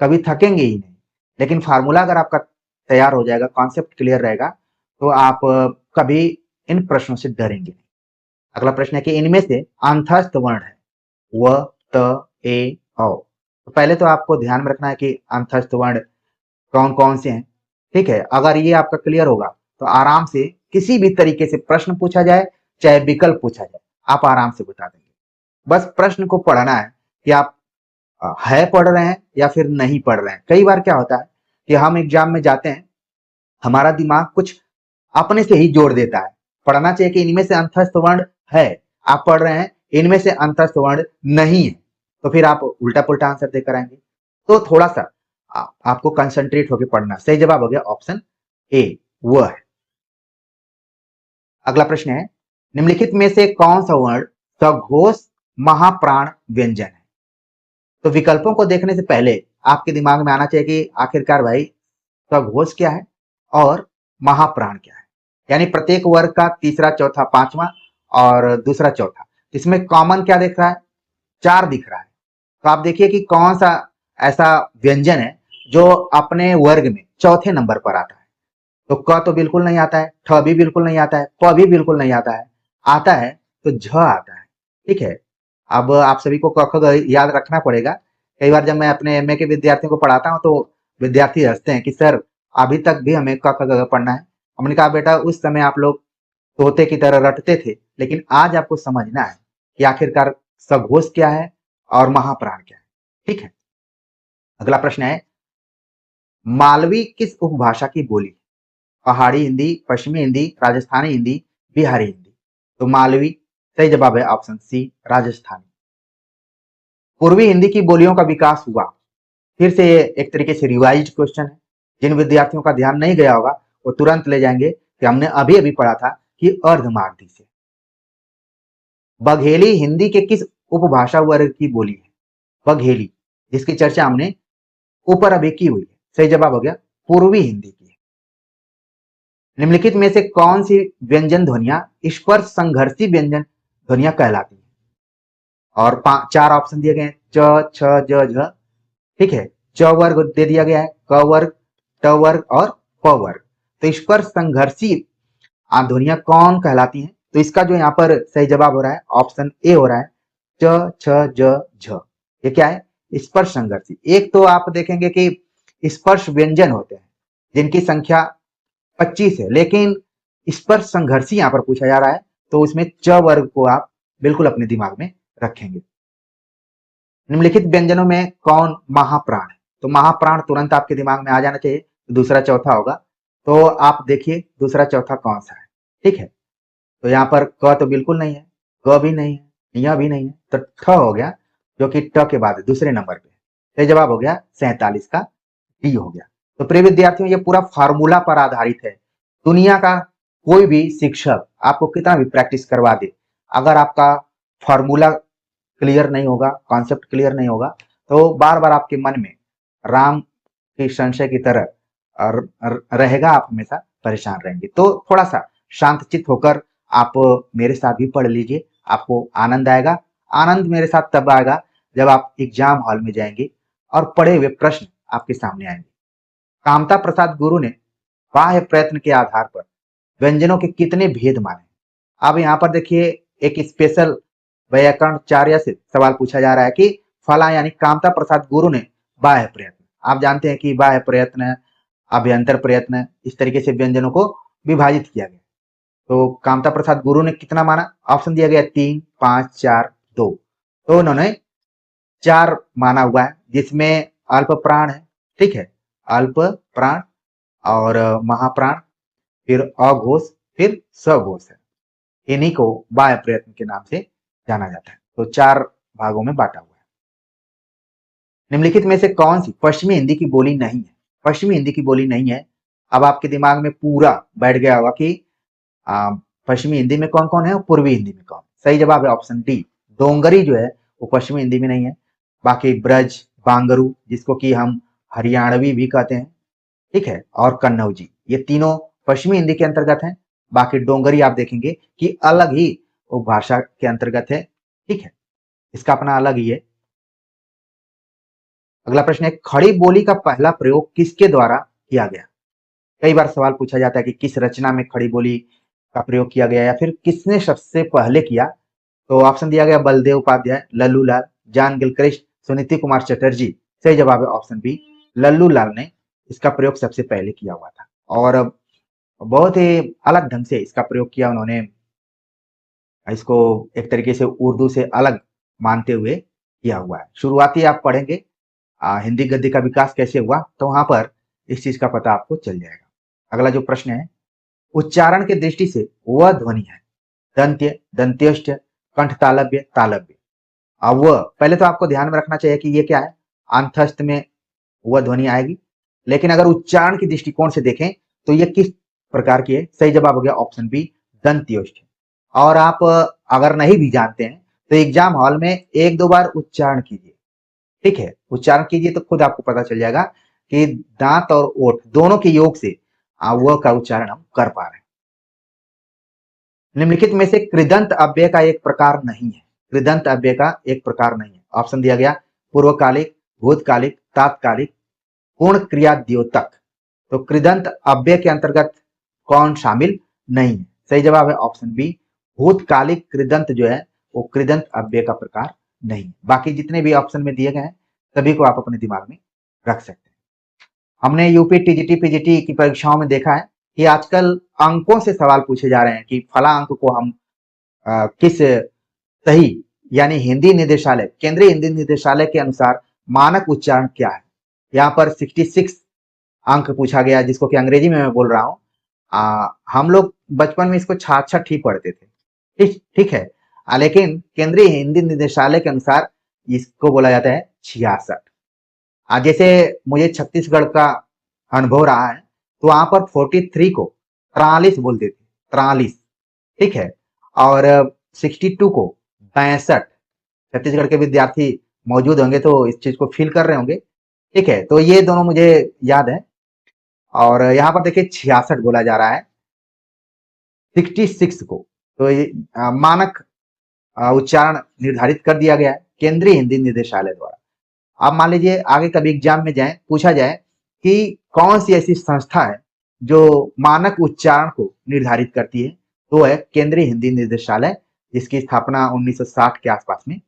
कभी थकेंगे ही नहीं। लेकिन फार्मूला अगर आपका तैयार हो जाएगा, कॉन्सेप्ट क्लियर रहेगा, तो आप कभी इन प्रश्नों से डरेंगे नहीं। अगला प्रश्न है कि इनमें से अंतस्थ वर्ण है व, त, ए, औ। तो पहले तो आपको ध्यान में रखना है कि अंतस्थ वर्ण कौन कौन से हैं। ठीक है, अगर ये आपका क्लियर होगा तो आराम से किसी भी तरीके से प्रश्न पूछा जाए, चाहे विकल्प पूछा जाए, आप आराम से बता देंगे। बस प्रश्न को पढ़ना है कि आप है पढ़ रहे हैं या फिर नहीं पढ़ रहे हैं। कई बार क्या होता है कि हम एग्जाम में जाते हैं, हमारा दिमाग कुछ अपने से ही जोड़ देता है। पढ़ना चाहिए कि इनमें से अंतस्थ वर्ण है, आप पढ़ रहे हैं इनमें से अंतस्थ वर्ण नहीं है, तो फिर आप उल्टा पुल्टा आंसर देकर आएंगे। तो थोड़ा सा आपको कंसंट्रेट होकर पढ़ना। सही जवाब हो गया ऑप्शन ए, वह है। अगला प्रश्न है, निम्नलिखित में से कौन सा वर्ण सघोष महाप्राण व्यंजन है? तो विकल्पों को देखने से पहले आपके दिमाग में आना चाहिए कि आखिरकार भाई सघोष क्या है और महाप्राण क्या है। यानी प्रत्येक वर्ग का तीसरा चौथा पांचवा और दूसरा चौथा, इसमें कॉमन क्या दिख रहा है? 4 दिख रहा है। तो आप देखिए कि कौन सा ऐसा व्यंजन है जो अपने वर्ग में चौथे नंबर पर आता है। तो क तो बिल्कुल नहीं आता है, ठ भी बिल्कुल नहीं आता है, प भी बिल्कुल नहीं आता है, आता है तो झ आता है। ठीक है, अब आप सभी को क ख ग याद रखना पड़ेगा। कई बार जब मैं अपने एमए के विद्यार्थियों को पढ़ाता हूँ तो विद्यार्थी हंसते हैं कि सर अभी तक भी हमें क ख ग पढ़ना है। हमने कहा बेटा उस समय आप लोग तोते की तरह रटते थे, लेकिन आज आपको समझना है कि आखिरकार सघोष क्या है और महाप्राण क्या है। ठीक है, अगला प्रश्न है, मालवी किस उपभाषा की बोली है? पहाड़ी हिंदी, पश्चिमी हिंदी, राजस्थानी हिंदी, बिहारी हिंदी। तो मालवी सही जवाब है ऑप्शन सी, राजस्थानी। पूर्वी हिंदी की बोलियों का विकास हुआ। फिर से ये एक तरीके से रिवाइज क्वेश्चन है। जिन विद्यार्थियों का ध्यान नहीं गया होगा वो तुरंत ले जाएंगे कि हमने अभी अभी पढ़ा था कि अर्धमागधी से। बघेली हिंदी के किस उपभाषा वर्ग की बोली है? बघेली, जिसकी चर्चा हमने ऊपर अभी की हुई है। सही जवाब हो गया पूर्वी हिंदी की। निम्नलिखित में से कौन सी व्यंजन ध्वनियां स्पर्श संघर्षी व्यंजन ध्वनियां कहलाती हैं? और 4 ऑप्शन दिए गए हैं, च, छ, ज, झ। ठीक है, च वर्ग दे दिया गया है, क वर्ग, ट वर्ग और प वर्ग। तो स्पर्श संघर्षी ध्वनियां कौन कहलाती हैं? तो इसका जो यहाँ पर सही जवाब हो रहा है ऑप्शन ए हो रहा है, च, छ, ज, झ। ये क्या है? स्पर्श संघर्षी। एक तो आप देखेंगे कि स्पर्श व्यंजन होते हैं जिनकी संख्या 25 है, लेकिन स्पर्श संघर्षी यहाँ पर पूछा जा रहा है, तो उसमें च वर्ग को आप बिल्कुल अपने दिमाग में रखेंगे। निम्नलिखित व्यंजनों में कौन महाप्राण है? तो महाप्राण तुरंत आपके दिमाग में आ जाना चाहिए, दूसरा चौथा होगा। तो आप देखिए दूसरा चौथा कौन सा है। ठीक है, तो यहाँ पर क तो बिल्कुल नहीं है, ग भी नहीं है, य भी नहीं है, तो ठ हो गया, जो कि ट के बाद दूसरे नंबर पे। सही जवाब हो गया 47 का डी हो गया। तो प्रिय विद्यार्थियों, ये पूरा फार्मूला पर आधारित है। दुनिया का कोई भी शिक्षक आपको कितना भी प्रैक्टिस करवा दे, अगर आपका फार्मूला क्लियर नहीं होगा, कॉन्सेप्ट क्लियर नहीं होगा, तो बार बार आपके मन में राम के संशय की तरह रहेगा, आप हमेशा परेशान रहेंगे। तो थोड़ा सा शांतचित्त होकर आप मेरे साथ भी पढ़ लीजिए, आपको आनंद आएगा। आनंद मेरे साथ तब आएगा जब आप एग्जाम हॉल में जाएंगे और पढ़े हुए प्रश्न आपके सामने आएंगे। कामता प्रसाद गुरु ने बाह्य प्रयत्न के आधार पर व्यंजनों के कितने भेद माने? अब यहाँ पर देखिए एक स्पेशल व्याकरणाचार्य से सवाल पूछा जा रहा है कि फला यानी कामता प्रसाद गुरु ने बाह्य प्रयत्न, आप जानते हैं कि बाह्य प्रयत्न, अभ्यंतर प्रयत्न, इस तरीके से व्यंजनों को विभाजित किया गया। तो कामता प्रसाद गुरु ने कितना माना? ऑप्शन दिया गया 3, 5, 4, 2। तो उन्होंने 4 माना हुआ है, जिसमें अल्प प्राण है। ठीक है, अल्प प्राण और महाप्राण, फिर अघोष, फिर सघोष है। इन्हीं को बाह्य प्रयत्न के नाम से जाना जाता है। तो 4 भागों में बांटा हुआ है। निम्नलिखित में से कौन सी पश्चिमी हिंदी की बोली नहीं है? पश्चिमी हिंदी की बोली नहीं है। अब आपके दिमाग में पूरा बैठ गया होगा कि पश्चिमी हिंदी में कौन कौन है और पूर्वी हिंदी में कौन। सही जवाब है ऑप्शन डी, डोंगरी जो है वो पश्चिमी हिंदी में नहीं है। बाकी ब्रज, बांगरू जिसको कि हम हरियाणवी भी कहते हैं, ठीक है, और कन्नौजी, ये तीनों पश्चिमी हिंदी के अंतर्गत हैं। बाकी डोंगरी आप देखेंगे कि अलग ही उपभाषा के अंतर्गत है, ठीक है, इसका अपना अलग ही है। अगला प्रश्न है, खड़ी बोली का पहला प्रयोग किसके द्वारा किया गया। कई बार सवाल पूछा जाता है कि किस रचना में खड़ी बोली का प्रयोग किया गया या फिर किसने सबसे पहले किया। तो ऑप्शन दिया गया बलदेव उपाध्याय, लल्लू लाल, जॉन गिलक्रिस्ट, सुनीति कुमार चटर्जी। सही जवाब है ऑप्शन बी, लल्लू लाल ने इसका प्रयोग सबसे पहले किया हुआ था और बहुत ही अलग ढंग से इसका प्रयोग किया उन्होंने। इसको एक तरीके से उर्दू से अलग मानते हुए किया हुआ है। शुरुआती आप पढ़ेंगे हिंदी गद्य का विकास कैसे हुआ, तो वहां पर इस चीज का पता आपको चल जाएगा। अगला जो प्रश्न है, उच्चारण की दृष्टि से वह ध्वनि है दंत्य, दंत्योष्ठ, कंठ तालव्य, तालव्य। अब वह पहले तो आपको ध्यान में रखना चाहिए कि ये क्या है, अंतस्थ में वह ध्वनि आएगी, लेकिन अगर उच्चारण की दृष्टिकोण से देखें तो ये किस प्रकार की है। सही जवाब हो गया ऑप्शन बी, दंत्योष्ठ। और आप अगर नहीं भी जानते हैं तो एग्जाम हॉल में एक दो बार उच्चारण कीजिए, ठीक है, उच्चारण कीजिए तो खुद आपको पता चल जाएगा कि दांत और ओठ दोनों के योग से वह का उच्चारण हम कर पा रहे हैं। निम्नलिखित में से कृदंत अव्यय का एक प्रकार नहीं है, कृदंत अव्यय का एक प्रकार नहीं है। ऑप्शन दिया गया पूर्वकालिक, भूतकालिक, तात्कालिक, पूर्ण क्रिया द्योतक। तो कृदंत अव्यय के अंतर्गत कौन शामिल नहीं है। सही जवाब है ऑप्शन बी, भूतकालिक कृदंत जो है वो कृदंत अव्यय का प्रकार नहीं है। बाकी जितने भी ऑप्शन में दिए गए हैं सभी को आप अपने दिमाग में रख सकते हैं। हमने यूपी, टीजीटी, पीजीटी की परीक्षाओं में देखा है कि आजकल अंकों से सवाल पूछे जा रहे हैं कि फला अंक को हम किस सही यानी हिंदी निदेशालय, केंद्रीय हिंदी निदेशालय के अनुसार मानक उच्चारण क्या है। यहाँ पर 66 अंक पूछा गया जिसको कि अंग्रेजी में मैं बोल रहा हूँ। हम लोग बचपन में इसको 66 ही पढ़ते थे, ठीक है, लेकिन केंद्रीय हिंदी निदेशालय के अनुसार इसको बोला जाता है 66। जैसे मुझे छत्तीसगढ़ का अनुभव रहा है तो वहां पर 43 को 43 बोलते थे, 43, ठीक है, और 62 को 62। छत्तीसगढ़ के विद्यार्थी मौजूद होंगे तो इस चीज को फील कर रहे होंगे, ठीक है, तो ये दोनों मुझे याद है। और यहाँ पर देखिए 66 बोला जा रहा है 66 को, तो ये मानक उच्चारण निर्धारित कर दिया गया है केंद्रीय हिंदी निदेशालय द्वारा। अब मान लीजिए आगे कभी एग्जाम में जाए, पूछा जाए कि कौन सी ऐसी संस्था है जो मानक उच्चारण को निर्धारित करती है, तो है केंद्रीय हिंदी निदेशालय, जिसकी स्थापना 1960 के आसपास में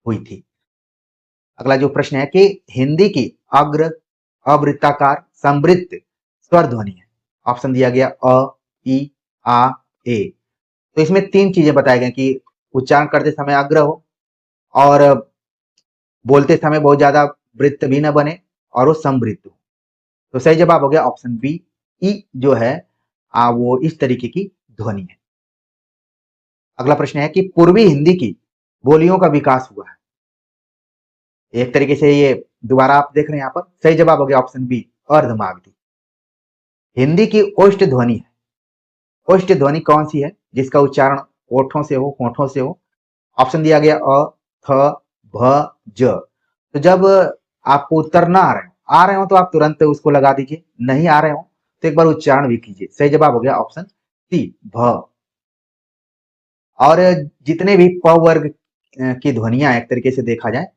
हुई थी। अगला जो प्रश्न है कि हिंदी की अग्र, अवृत्ताकार, समृद्ध स्वर ध्वनि है। ऑप्शन दिया गया अ, ई, आ, ए। तो इसमें तीन चीजें बताई गई कि उच्चारण करते समय अग्र हो और बोलते समय बहुत ज्यादा वृत्त भी न बने और वो समृद्ध हो। तो सही जवाब हो गया ऑप्शन बी, ई जो है वो इस तरीके की ध्वनि है। अगला प्रश्न है कि पूर्वी हिंदी की बोलियों का विकास हुआ है। एक तरीके से ये दोबारा आप देख रहे हैं यहाँ पर, सही जवाब हो गया ऑप्शन बी, अर्धमागधी। हिंदी की ओष्ठ ध्वनि है, ओष्ठ ध्वनि कौन सी है जिसका उच्चारण ओठों से हो, होठों से हो। ऑप्शन दिया गया अ, थ, भ, ज। तो जब आपको उत्तर ना आ रहे हो तो आप तुरंत उसको लगा दीजिए, नहीं आ रहे हो तो एक बार उच्चारण भी कीजिए। सही जवाब हो गया ऑप्शन सी, भ। और जितने भी प वर्ग की ध्वनियां एक तरीके से देखा जाए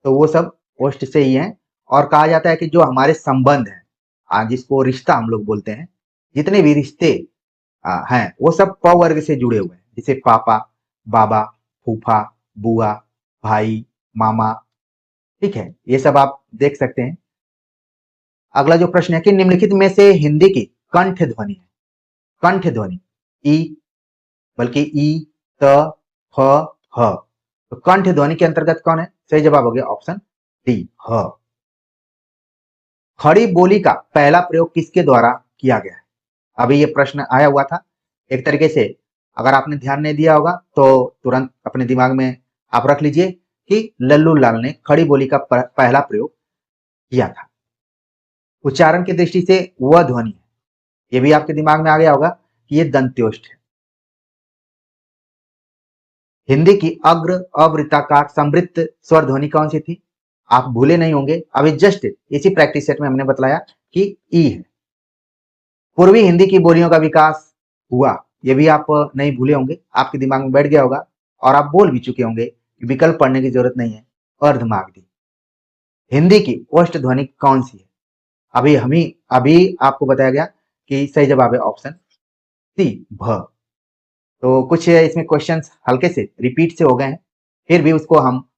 तो वो सब ओष्ठ से ही हैं। और कहा जाता है कि जो हमारे संबंध हैं, जिसको रिश्ता हम लोग बोलते हैं, जितने भी रिश्ते हैं वो सब प वर्ग से जुड़े हुए हैं, जैसे पापा, बाबा, फूफा, बुआ, भाई, मामा, ठीक है, ये सब आप देख सकते हैं। अगला जो प्रश्न है कि निम्नलिखित में से हिंदी की कंठ ध्वनि है, कंठ ध्वनि ई, बल्कि ई, त, फ, ह। तो कंठ ध्वनि के अंतर्गत कौन है। सही जवाब हो गया ऑप्शन डी, ह। खड़ी बोली का पहला प्रयोग किसके द्वारा किया गया है। अभी ये प्रश्न आया हुआ था, एक तरीके से अगर आपने ध्यान नहीं दिया होगा तो तुरंत अपने दिमाग में आप रख लीजिए कि लल्लू लाल ने खड़ी बोली का पहला प्रयोग किया था। उच्चारण की दृष्टि से वह ध्वनि है ये भी आपके दिमाग में आ गया होगा कि ये दंत्योष्ठ है। हिंदी की अग्र अवृत्ताकार समृद्ध स्वर ध्वनि कौन सी थी? आप भूले नहीं होंगे, अभी जस्ट इसी प्रैक्टिस सेट में हमने बताया कि ई है। पूर्वी हिंदी की बोलियों का विकास हुआ, ये भी आप नहीं भूले होंगे, आपके दिमाग में बैठ गया होगा और आप बोल भी चुके होंगे कि विकल्प पढ़ने की जरूरत नहीं है। अर्धमागधी। हिंदी की ओष्ठ ध्वनि कौन सी है? अभी आपको बताया गया कि सही जवाब है ऑप्शन सी, भ। तो कुछ इसमें क्वेश्चंस हल्के से रिपीट से हो गए हैं, फिर भी उसको हम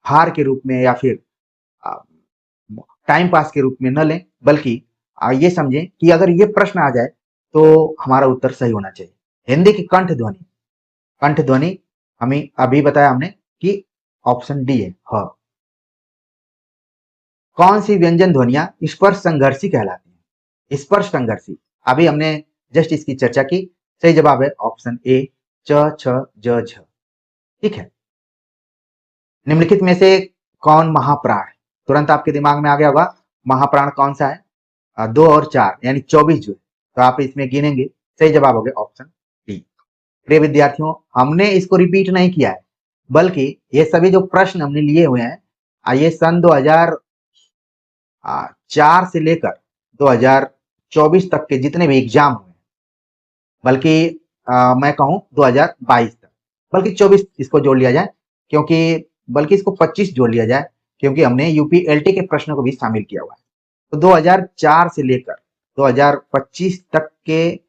हार के रूप में या फिर टाइम पास के रूप में न लें, बल्कि ये समझें कि अगर ये प्रश्न आ जाए तो हमारा उत्तर सही होना चाहिए। हिंदी की कंठ ध्वनि हमें अभी बताया हमने कि ऑप्शन डी है, ह। कौन सी व्यंजन ध्वनियां स्पर्श संघर्षी कहलाती हैं? स्पर्श संघर्षी, अभी हमने जस्ट इसकी चर्चा की। सही जवाब है ऑप्शन ए, च छ ज झ। ठीक है। निम्नलिखित में से कौन महाप्राण? तुरंत आपके दिमाग में आ गया होगा महाप्राण कौन सा है? 2 और 4 यानी 24 जो है, तो आप इसमें गिनेंगे। सही जवाब हो गया ऑप्शन डी। प्रिय विद्यार्थियों, हमने इसको रिपीट नहीं किया है, बल्कि ये सभी जो प्रश्न हमने लिए हुए हैं, ये सन 2004 से लेकर 2024 तक के जितने भी एग्जाम हुए, बल्कि मैं कहूं 2022 तक, बल्कि 24 इसको जोड़ लिया जाए, क्योंकि बल्कि इसको 25 जोड़ लिया जाए, क्योंकि हमने यूपीएलटी के प्रश्नों को भी शामिल किया हुआ है। तो 2004 से लेकर 2025 तक के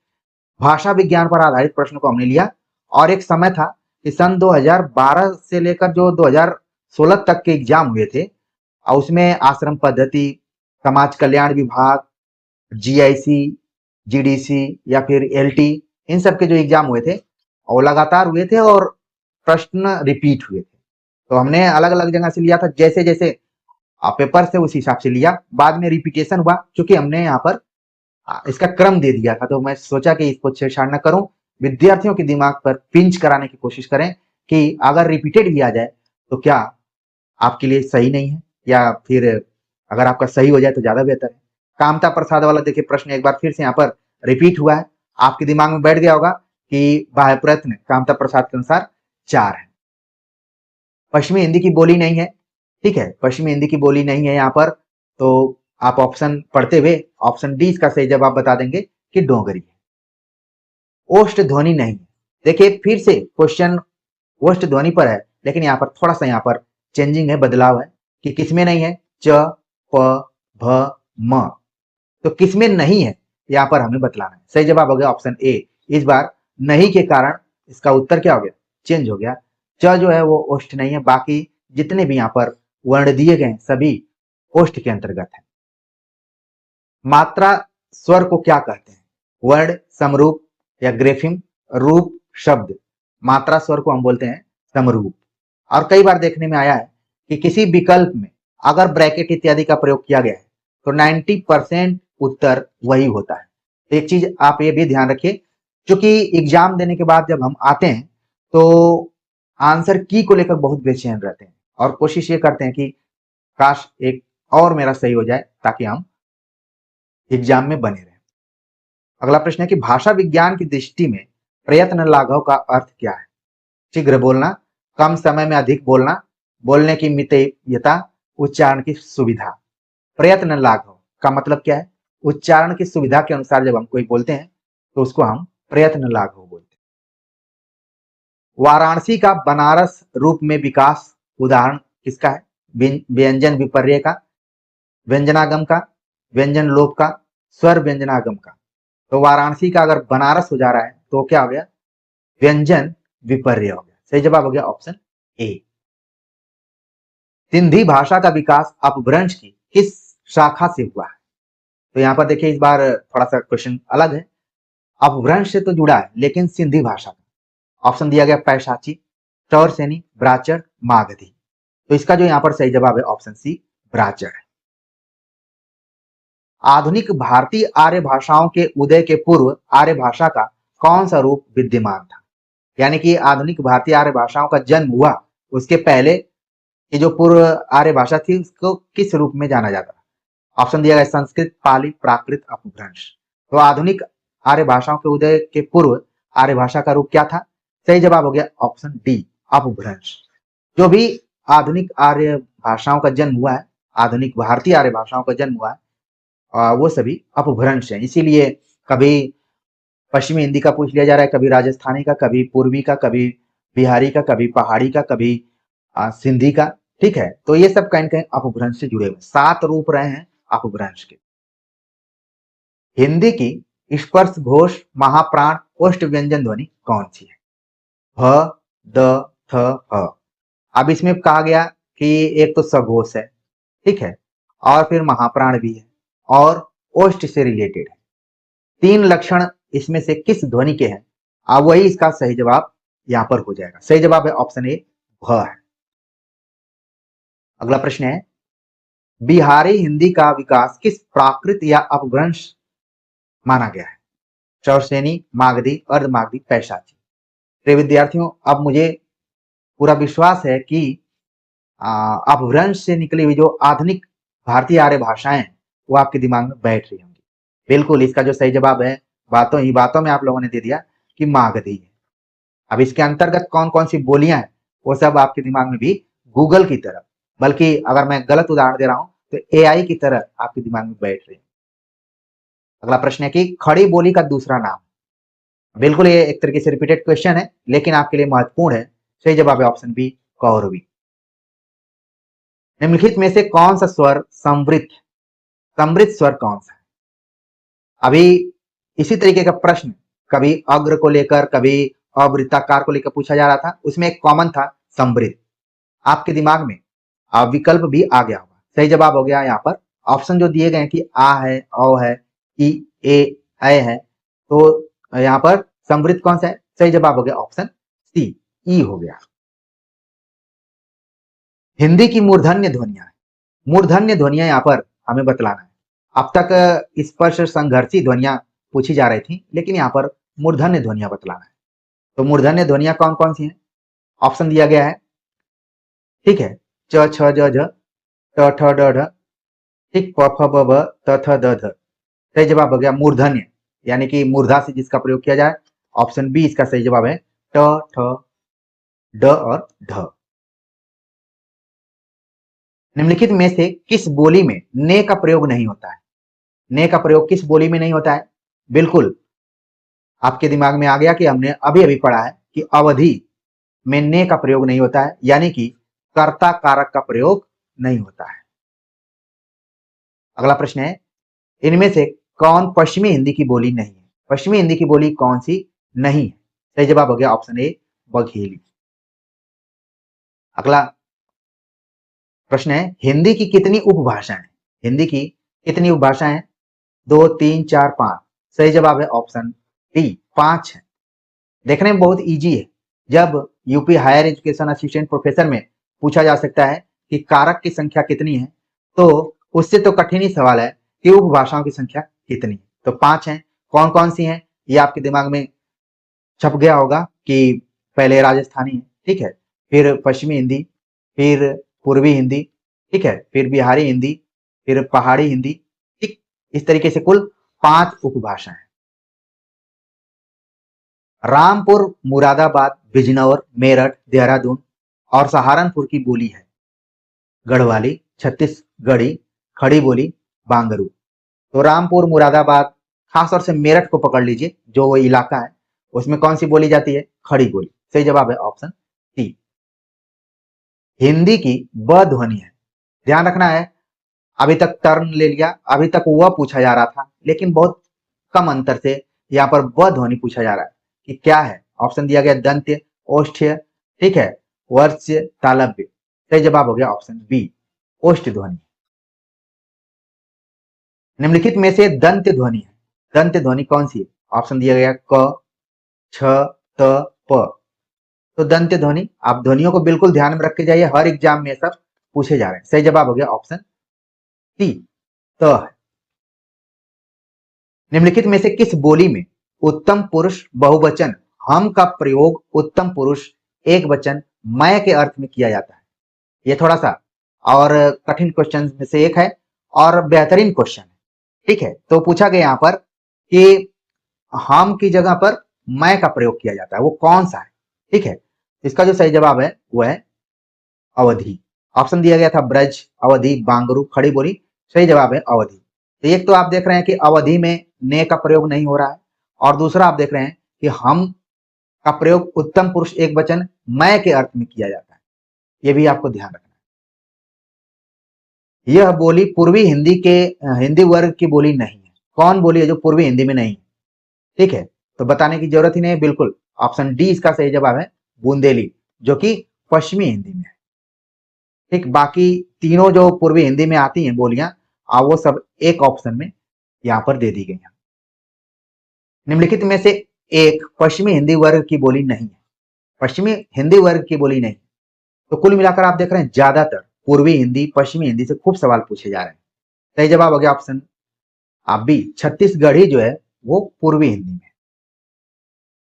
भाषा विज्ञान पर आधारित प्रश्नों को हमने लिया। और एक समय था कि सन 2012 से लेकर जो 2016 तक के एग्जाम हुए थे, उसमें आश्रम पद्धति, समाज कल्याण विभाग, जीआईसी, जीडीसी या फिर एलटी, इन सब के जो एग्जाम हुए थे वो लगातार हुए थे और प्रश्न रिपीट हुए थे। तो हमने अलग अलग जगह से लिया था, जैसे जैसे पेपर से उस हिसाब से लिया, बाद में रिपीटेशन हुआ, क्योंकि हमने यहाँ पर इसका क्रम दे दिया था। तो मैं सोचा कि इसको छेड़छाड़ न करूं, विद्यार्थियों के दिमाग पर पिंच कराने की कोशिश करें कि अगर रिपीटेड भी आ जाए तो क्या आपके लिए सही नहीं है, या फिर अगर आपका सही हो जाए तो ज्यादा बेहतर है। कामता प्रसाद वाला देखिए प्रश्न एक बार फिर से यहाँ पर रिपीट हुआ है, आपके दिमाग में बैठ गया होगा कि बाह्य प्रयत्न कामता प्रसाद के अनुसार 4 है। पश्चिमी हिंदी की बोली नहीं है, ठीक है, पश्चिमी हिंदी की बोली नहीं है यहाँ पर, तो आप ऑप्शन पढ़ते हुए ऑप्शन डी इसका सही जवाब बता देंगे कि डोगरी है। ओष्ठ ध्वनि नहीं है, देखिए फिर से क्वेश्चन ओष्ठ ध्वनि पर है, लेकिन यहाँ पर थोड़ा सा यहाँ पर चेंजिंग है, बदलाव है कि किसमें नहीं है, च प भ म। तो किसमें नहीं है यहाँ पर हमें बतलाना है। सही जवाब हो गया ऑप्शन ए। इस बार नहीं के कारण इसका उत्तर क्या हो गया, चेंज हो गया। च जो है वो ओष्ठ नहीं है, बाकी जितने भी यहाँ पर वर्ण दिए गए सभी ओष्ठ के अंतर्गत है। मात्रा स्वर को क्या कहते हैं? वर्ण, समरूप या ग्रेफिम, रूप, शब्द। मात्रा स्वर को हम बोलते हैं समरूप। और कई बार देखने में आया है कि किसी विकल्प में अगर ब्रैकेट इत्यादि का प्रयोग किया गया है तो 90% उत्तर वही होता है। तो एक चीज आप ये भी ध्यान रखिए, क्योंकि एग्जाम देने के बाद जब हम आते हैं तो आंसर की को लेकर बहुत बेचैन रहते हैं और कोशिश ये करते हैं कि काश एक और मेरा सही हो जाए ताकि हम एग्जाम में बने रहें। अगला प्रश्न है कि भाषा विज्ञान की दृष्टि में प्रयत्न लाघव का अर्थ क्या है? शीघ्र बोलना, कम समय में अधिक बोलना, बोलने की मितव्यता, उच्चारण की सुविधा। प्रयत्न लाघव का मतलब क्या है? उच्चारण की सुविधा के अनुसार जब हम कोई बोलते हैं तो उसको हम प्रयत्न लाघव बोलते हैं। वाराणसी का बनारस रूप में विकास उदाहरण किसका है? व्यंजन विपर्य का, व्यंजनागम का, व्यंजन लोप का, स्वर व्यंजनागम का। तो वाराणसी का अगर बनारस हो जा रहा है तो क्या हो गया? व्यंजन विपर्य हो गया। सही जवाब हो गया ऑप्शन ए। सिंधी भाषा का विकास अपभ्रंश की किस शाखा से हुआ है? तो यहाँ पर देखिए इस बार थोड़ा सा क्वेश्चन अलग है, अपभ्रंश से तो जुड़ा है लेकिन सिंधी भाषा का। ऑप्शन दिया गया पैशाची, टौरसेनी, ब्राचर, मागधी। तो इसका जो यहाँ पर सही जवाब है ऑप्शन सी, ब्राचर है। आधुनिक भारतीय आर्य भाषाओं के उदय के पूर्व आर्य भाषा का कौन सा रूप विद्यमान था? यानी कि आधुनिक भारतीय आर्य भाषाओं का जन्म हुआ उसके पहले ये जो पूर्व आर्य भाषा थी उसको किस रूप में जाना जाता था? ऑप्शन दिया गया संस्कृत, पाली, प्राकृत, अपभ्रंश। तो आधुनिक आर्य भाषाओं के उदय के पूर्व आर्य भाषा का रूप क्या था? सही जवाब हो गया ऑप्शन डी, अपभ्रंश। जो भी आधुनिक आर्य भाषाओं का जन्म हुआ है, आधुनिक भारतीय आर्य भाषाओं का जन्म हुआ है, वो सभी अपभ्रंश हैं। इसीलिए कभी पश्चिमी हिंदी का पूछ लिया जा रहा है, कभी राजस्थानी का, कभी पूर्वी का, कभी बिहारी का, कभी पहाड़ी का, कभी सिंधी का। ठीक है, तो ये सब कहीं कहीं अपभ्रंश से जुड़े हुए 7 रूप रहे हैं अपभ्रंश के। हिंदी की स्पर्श घोष महाप्राण ओष्ठ व्यंजन ध्वनि कौन सी है? भ, द, थ, ह। अब इसमें कहा गया कि एक तो सघोष है, ठीक है, और फिर महाप्राण भी है और ओष्ठ से रिलेटेड है। 3 लक्षण इसमें से किस ध्वनि के हैं? अब वही इसका सही जवाब यहां पर हो जाएगा। सही जवाब है ऑप्शन ए, भ है। अगला प्रश्न है, बिहारी हिंदी का विकास किस प्राकृत या अपभ्रंश माना गया है? चौरसेनी, मागधी, अर्धमागधी, पैशाची। तो विद्यार्थियों, अब मुझे पूरा विश्वास है कि अपभ्रंश से निकली हुई जो आधुनिक भारतीय आर्य भाषाएं हैं वो आपके दिमाग में बैठ रही होंगी। बिल्कुल, इसका जो सही जवाब है बातों ही बातों में आप लोगों ने दे दिया कि मागधी है। अब इसके अंतर्गत कौन कौन सी बोलियां हैं वो सब आपके दिमाग में भी गूगल की तरह, बल्कि अगर मैं गलत उदाहरण दे रहा हूं तो एआई की तरह आपके दिमाग में बैठ रही है। अगला प्रश्न है कि खड़ी बोली का दूसरा नाम। बिल्कुल, ये एक तरीके से रिपीटेड क्वेश्चन है लेकिन आपके लिए महत्वपूर्ण है। सही जवाब है ऑप्शन बी, कौरवी। निम्नलिखित में से कौन सा स्वर समृद्ध समृद्ध स्वर कौन सा है? अभी इसी तरीके का प्रश्न कभी अग्र को लेकर, कभी अवृत्ताकार को लेकर पूछा जा रहा था, उसमें एक कॉमन था समृद्ध। आपके दिमाग में विकल्प भी आ गया होगा। सही जवाब हो गया यहाँ पर ऑप्शन जो दिए गए कि आ है, औ है, ई, ए, ऐ है, तो यहाँ पर समृद्ध कौन सा है? सही जवाब हो गया ऑप्शन सी, ई हो गया। हिंदी की मूर्धन्य ध्वनियां, मूर्धन्य ध्वनियां यहाँ पर हमें बतलाना है। अब तक स्पर्श संघर्षी ध्वनियां पूछी जा रही थी, लेकिन यहाँ पर मूर्धन्य ध्वनियां बतलाना है। तो मूर्धन्य ध्वनियां कौन कौन सी हैं? ऑप्शन दिया गया है, ठीक है, च, छ, ज, झ, ट, ठ, ड, ढ, ठीक, प, फ, ब, भ, त, थ, द, ध। सही जवाब हो गया मूर्धन्य, यानी कि मूर्धा से जिसका प्रयोग किया जाए। ऑप्शन बी इसका सही जवाब है, ट, ठ, ड और ढ। निम्नलिखित में से किस बोली में ने का प्रयोग नहीं होता है? ने का प्रयोग किस बोली में नहीं होता है? बिल्कुल, आपके दिमाग में आ गया कि हमने अभी अभी पढ़ा है कि अवधि में ने का प्रयोग नहीं होता है, यानी कि कर्ता कारक का प्रयोग नहीं होता है। अगला प्रश्न है, इनमें से कौन पश्चिमी हिंदी की बोली नहीं है? पश्चिमी हिंदी की बोली कौन सी नहीं है? सही जवाब हो गया ऑप्शन ए, बघेली। अगला प्रश्न है, हिंदी की कितनी उपभाषाएं? हिंदी की कितनी उपभाषाएं? 2, 3, 4, 5। सही जवाब है ऑप्शन डी, 5 है। देखने में बहुत इजी है। जब UP higher education assistant professor में पूछा जा सकता है कि कारक की संख्या कितनी है, तो उससे तो कठिन ही सवाल है कि उपभाषाओं की संख्या कितनी है। तो 5 है। कौन कौन सी हैं ये आपके दिमाग में छप गया होगा कि पहले राजस्थानी है, ठीक है, फिर पश्चिमी हिंदी, फिर पूर्वी हिंदी, ठीक है, फिर बिहारी हिंदी, फिर पहाड़ी हिंदी, ठीक। इस तरीके से कुल 5 उपभाषाएं हैं। रामपुर, मुरादाबाद, बिजनौर, मेरठ, देहरादून और सहारनपुर की बोली है गढ़वाली, छत्तीसगढ़ी, खड़ी बोली, बांगरू। तो रामपुर, मुरादाबाद, खासतौर से मेरठ को पकड़ लीजिए, जो वो इलाका है उसमें कौन सी बोली जाती है? खड़ी बोली। सही जवाब है ऑप्शन सी। हिंदी की ब ध्वनि है, ध्यान रखना है, अभी तक टर्न ले लिया, अभी तक वह पूछा जा रहा था, लेकिन बहुत कम अंतर से यहाँ पर ब ध्वनि पूछा जा रहा है कि क्या है। ऑप्शन दिया गया दंत्य, ओष्ठ्य, ठीक है, वर्च्य, तालव्य। सही जवाब हो गया ऑप्शन बी, ओष्ठ ध्वनि। निम्नलिखित में से दंत्य ध्वनि है, दंत्य ध्वनि कौन सी है? ऑप्शन दिया गया क, छ, त, प। तो दंत्य ध्वनि, आप ध्वनियों को बिल्कुल ध्यान में रख के जाइए, हर एग्जाम में सब पूछे जा रहे हैं। सही जवाब हो गया ऑप्शन सी, त है। निम्नलिखित में से किस बोली में उत्तम पुरुष बहुवचन हम का प्रयोग उत्तम पुरुष एक वचन मैं के अर्थ में किया जाता है? ये थोड़ा सा और कठिन क्वेश्चन में से एक है और बेहतरीन क्वेश्चन है, ठीक है। तो पूछा गया यहाँ पर कि हम की जगह पर मैं का प्रयोग किया जाता है, वो कौन सा है? ठीक है, इसका जो सही जवाब है वो है अवधि। ऑप्शन दिया गया था ब्रज, अवधि, बांगरू, खड़ी बोली। सही जवाब है अवधि। तो एक तो आप देख रहे हैं कि अवधि में ने का प्रयोग नहीं हो रहा है, और दूसरा आप देख रहे हैं कि हम का प्रयोग उत्तम पुरुष एक वचन मैं के अर्थ में किया जाता है। ये भी आपको ध्यान रखना है। यह बोली पूर्वी हिंदी के हिंदी वर्ग की बोली नहीं है। कौन बोली है जो पूर्वी हिंदी में नहीं है? ठीक है, तो बताने की जरूरत ही नहीं है, बिल्कुल ऑप्शन डी इसका सही जवाब है, बुंदेली, जो कि पश्चिमी हिंदी में है। ठीक, बाकी तीनों जो पूर्वी हिंदी में आती हैं बोलियां, वो सब एक ऑप्शन में यहां पर दे दी गई हैं। निम्नलिखित में से एक पश्चिमी हिंदी वर्ग की बोली नहीं है। पश्चिमी हिंदी वर्ग की बोली नहीं। तो कुल मिलाकर आप देख रहे हैं ज्यादातर पूर्वी हिंदी, पश्चिमी हिंदी से खूब सवाल पूछे जा रहे हैं। सही जवाब हो गया ऑप्शन बी, छत्तीसगढ़ी जो है वो पूर्वी हिंदी में।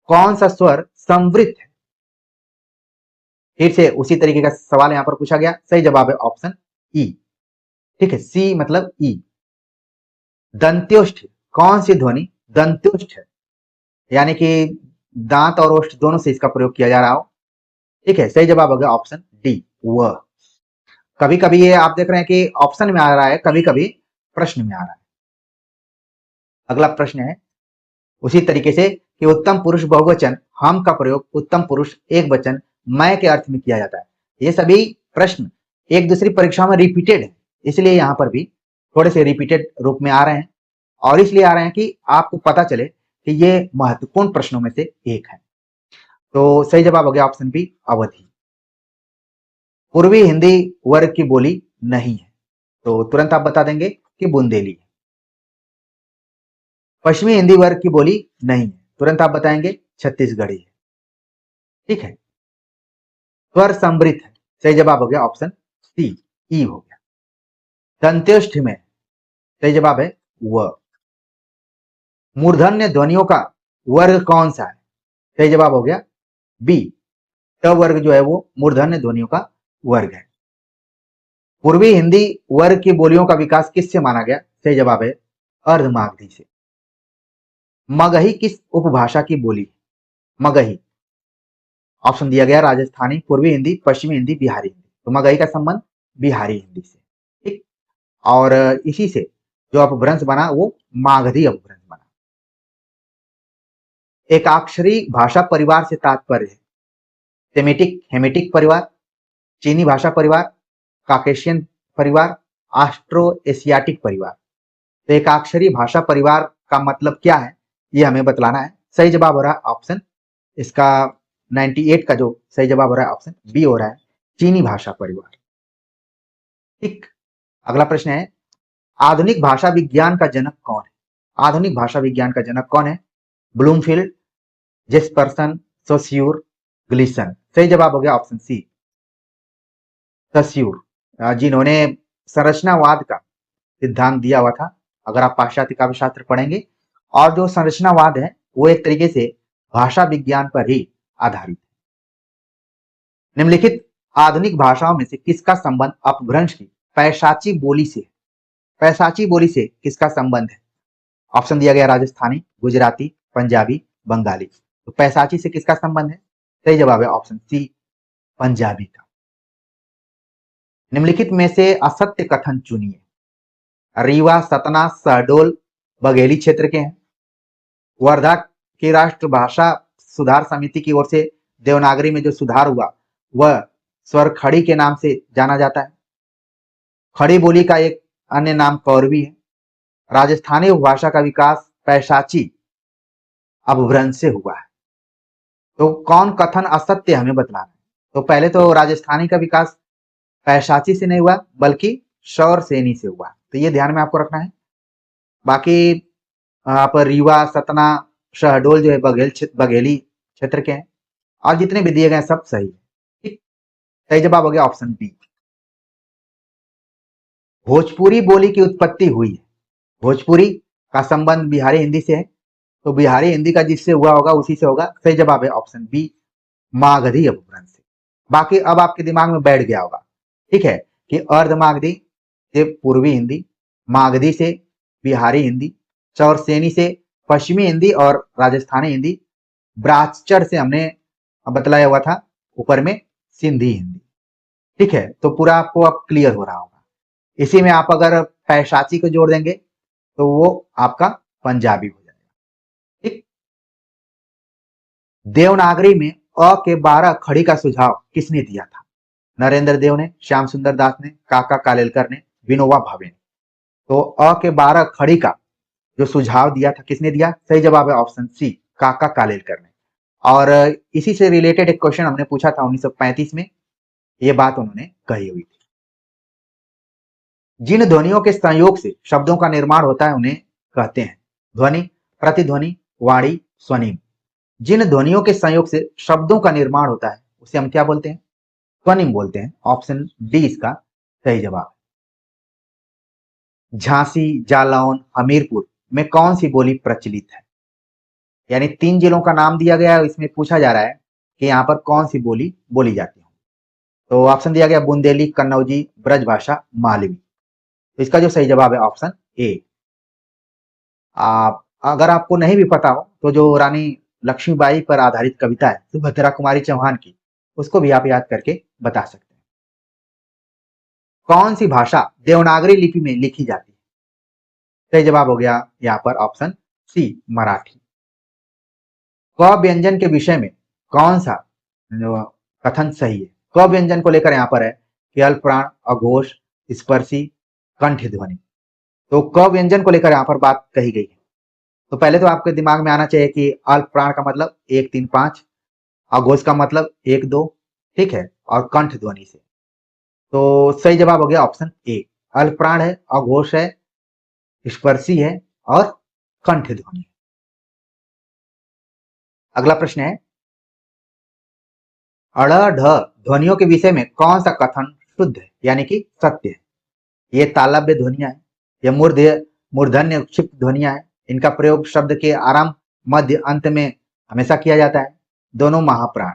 कौन सा स्वर संवृत है? फिर से उसी तरीके का सवाल यहां पर पूछा गया। सही जवाब है ऑप्शन ई। ठीक है, सी मतलब ई। दंत्योष्ठ, कौन सी ध्वनि दंत्योष्ठ है? यानी कि दांत और ओष्ठ दोनों से इसका प्रयोग किया जा रहा हो। ठीक है, सही जवाब हो गया ऑप्शन डी, व। कभी कभी ये आप देख रहे हैं कि ऑप्शन में आ रहा है, कभी कभी प्रश्न में आ रहा है। अगला प्रश्न है उसी तरीके से कि उत्तम पुरुष बहुवचन हम का प्रयोग उत्तम पुरुष एक वचन मैं के अर्थ में किया जाता है। ये सभी प्रश्न एक दूसरी परीक्षा में रिपीटेड है, इसलिए यहां पर भी थोड़े से रिपीटेड रूप में आ रहे हैं, और इसलिए आ रहे हैं कि आपको पता चले कि ये महत्वपूर्ण प्रश्नों में से एक है। तो सही जवाब हो गया ऑप्शन बी, अवधि। पूर्वी हिंदी वर्ग की बोली नहीं है, तो तुरंत आप बता देंगे कि बुंदेली है। पश्चिमी हिंदी वर्ग की बोली नहीं है, तुरंत आप बताएंगे छत्तीसगढ़ी है। ठीक है, स्वर समृद्ध है। सही जवाब हो गया ऑप्शन सी, ई हो गया। दंत्योष्ठ में सही जवाब है व। मूर्धन्य ध्वनियों का वर्ग कौन सा है? सही जवाब हो गया बी, ट वर्ग जो है वो मूर्धन्य ध्वनियों का वर्ग है। पूर्वी हिंदी वर्ग की बोलियों का विकास किससे माना गया? सही जवाब है अर्धमागधी से। मगही किस उपभाषा की बोली? मगही, ऑप्शन दिया गया राजस्थानी, पूर्वी हिंदी, पश्चिमी हिंदी, बिहारी हिंदी। तो मगही का संबंध बिहारी हिंदी से। ठीक, और इसी से जो अपभ्रंश बना वो मागधी अपभ्रंश बना। एकाक्षरी भाषा परिवार से तात्पर्य है सेमेटिक हेमेटिक परिवार, चीनी भाषा परिवार, काकेशियन परिवार, ऑस्ट्रो एशियाटिक परिवार। तो एकाक्षरी भाषा परिवार का मतलब क्या है ये हमें बतलाना है। सही जवाब हो रहा है ऑप्शन इसका 98 का जो सही जवाब हो रहा है ऑप्शन बी हो रहा है, चीनी भाषा परिवार। ठीक, अगला प्रश्न है आधुनिक भाषा विज्ञान का जनक कौन है? आधुनिक भाषा विज्ञान का जनक कौन है? Bloomfield, Jespersen, Saussure, Gleason. सही जवाब हो गया ऑप्शन सी, सोस्यूर, जिन्होंने संरचनावाद का सिद्धांत दिया हुआ था। अगर आप पाश्चात्य काव्य शास्त्र पढ़ेंगे, और जो संरचनावाद है वो एक तरीके से भाषा विज्ञान पर ही आधारित है। निम्नलिखित आधुनिक भाषाओं में से किसका संबंध अपभ्रंश की पैशाची बोली से? पैशाची बोली से किसका संबंध है? ऑप्शन दिया गया राजस्थानी, गुजराती, पंजाबी, बंगाली। तो पैशाची से किसका संबंध है? सही जवाब है ऑप्शन सी, पंजाबी का। निम्नलिखित में से असत्य कथन चुनिए। रीवा, सतना, शहडोल बघेली क्षेत्र के हैं। वर्धा की राष्ट्रभाषा सुधार समिति की ओर से देवनागरी में जो सुधार हुआ वह स्वर खड़ी के नाम से जाना जाता है। खड़ी बोली का एक अन्य नाम कौरवी है। राजस्थानी उपभाषा का विकास पैशाची अपभ्रंश से हुआ है। तो कौन कथन असत्य हमें बतलाना है? तो पहले तो राजस्थानी का विकास पैशाची से नहीं हुआ बल्कि शौर सेनी से हुआ, तो ये ध्यान में आपको रखना है। बाकी आप रीवा, सतना, शहडोल जो है बघेली क्षेत्र के हैं, और जितने भी दिए गए सब सही है। ठीक, सही जवाब हो गया ऑप्शन बी। भोजपुरी बोली की उत्पत्ति हुई है। भोजपुरी का संबंध बिहारी हिंदी से है, तो बिहारी हिंदी का जिससे हुआ होगा उसी से होगा। सही जवाब है ऑप्शन बी, मागधी अपभ्रंश से। बाकी अब आपके दिमाग में बैठ गया होगा, ठीक है, कि अर्धमागधी से पूर्वी हिंदी, मागधी से बिहारी हिंदी, चौरसेनी से पश्चिमी हिंदी और राजस्थानी हिंदी, ब्राह्मण से हमने बतलाया हुआ था ऊपर में सिंधी हिंदी। ठीक है, तो पूरा आपको अब क्लियर हो रहा होगा। इसी में आप अगर पैशाची को जोड़ देंगे तो वो आपका पंजाबी हो जाएगा। ठीक, देवनागरी में अ के 12 खड़ी का सुझाव किसने दिया था? नरेंद्र देव ने, श्याम सुंदर दास ने, काका कालेलकर ने, विनोबा भावे ने। तो अ के 12 खड़ी का जो सुझाव दिया था किसने दिया? सही जवाब है ऑप्शन सी, काका कालेलकर ने। और इसी से रिलेटेड एक क्वेश्चन हमने पूछा था 1935 में, ये बात उन्होंने कही हुई थी। जिन ध्वनियों के संयोग से शब्दों का निर्माण होता है उन्हें कहते हैं ध्वनि, प्रतिध्वनि, वाणी, स्वनिम। जिन ध्वनियों के संयोग से शब्दों का निर्माण होता है उसे हम क्या बोलते हैं? स्वनिम बोलते हैं। ऑप्शन डी इसका सही जवाब। झांसी, जालौन, हमीरपुर में कौन सी बोली प्रचलित है? यानी 3 जिलों का नाम दिया गया है, इसमें पूछा जा रहा है कि यहाँ पर कौन सी बोली बोली जाती है। तो ऑप्शन दिया गया बुंदेली, कन्नौजी, ब्रजभाषा, मालवी। तो इसका जो सही जवाब है ऑप्शन ए। अगर आपको नहीं भी पता हो तो जो रानी लक्ष्मीबाई पर आधारित कविता है सुभद्रा कुमारी चौहान की, उसको भी आप याद करके बता सकते हैं। कौन सी भाषा देवनागरी लिपि में लिखी जाती है? सही जवाब हो गया यहाँ पर ऑप्शन सी, मराठी। क व्यंजन के विषय में कौन सा कथन सही है? क व्यंजन को लेकर यहाँ पर है कि अल्पप्राण, अघोष, स्पर्शी, कंठ ध्वनि। तो क व्यंजन को लेकर यहाँ पर बात कही गई है। तो पहले तो आपके दिमाग में आना चाहिए कि अल्पप्राण का मतलब 1 3 5, अघोष का मतलब 1 2, ठीक है, और कंठ ध्वनि से। तो सही जवाब हो गया ऑप्शन ए, अल्पप्राण है, अघोष है, स्पर्शी है और कंठ ध्वनि। अगला प्रश्न है, अड़ ढ ध्वनियों के विषय में कौन सा कथन शुद्ध है यानी कि सत्य है? ये तालव्य ध्वनियां है, ये मूर्धन्य क्षिप्त ध्वनियां है, इनका प्रयोग शब्द के आरंभ, मध्य, अंत में हमेशा किया जाता है, दोनों महाप्राण।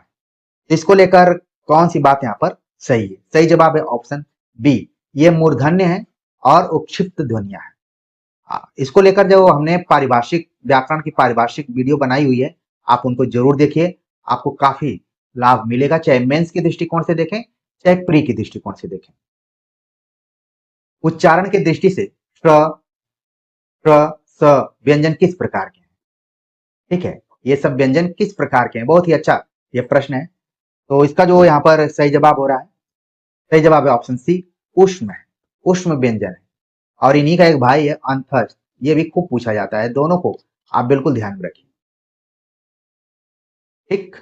इसको लेकर कौन सी बात यहाँ पर सही है? सही जवाब है ऑप्शन बी, ये मूर्धन्य है और उपक्षिप्त ध्वनियां हैं। इसको लेकर जो हमने पारिभाषिक व्याकरण की पारिभाषिक वीडियो बनाई हुई है, आप उनको जरूर देखिए, आपको काफी लाभ मिलेगा, चाहे मेंस के दृष्टिकोण से देखें चाहे प्री के दृष्टिकोण से देखें। उच्चारण की दृष्टि से श, श, स व्यंजन किस प्रकार के हैं? ठीक है, ये सब व्यंजन किस प्रकार के हैं? बहुत ही अच्छा ये प्रश्न है। तो इसका जो यहाँ पर सही जवाब हो रहा है, सही जवाब है ऑप्शन सी, उष्म है, उष्म व्यंजन है। और इन्हीं का एक भाई है अंतस्थ, ये भी खूब पूछा जाता है, दोनों को आप बिल्कुल ध्यान में रखिए। ठीक,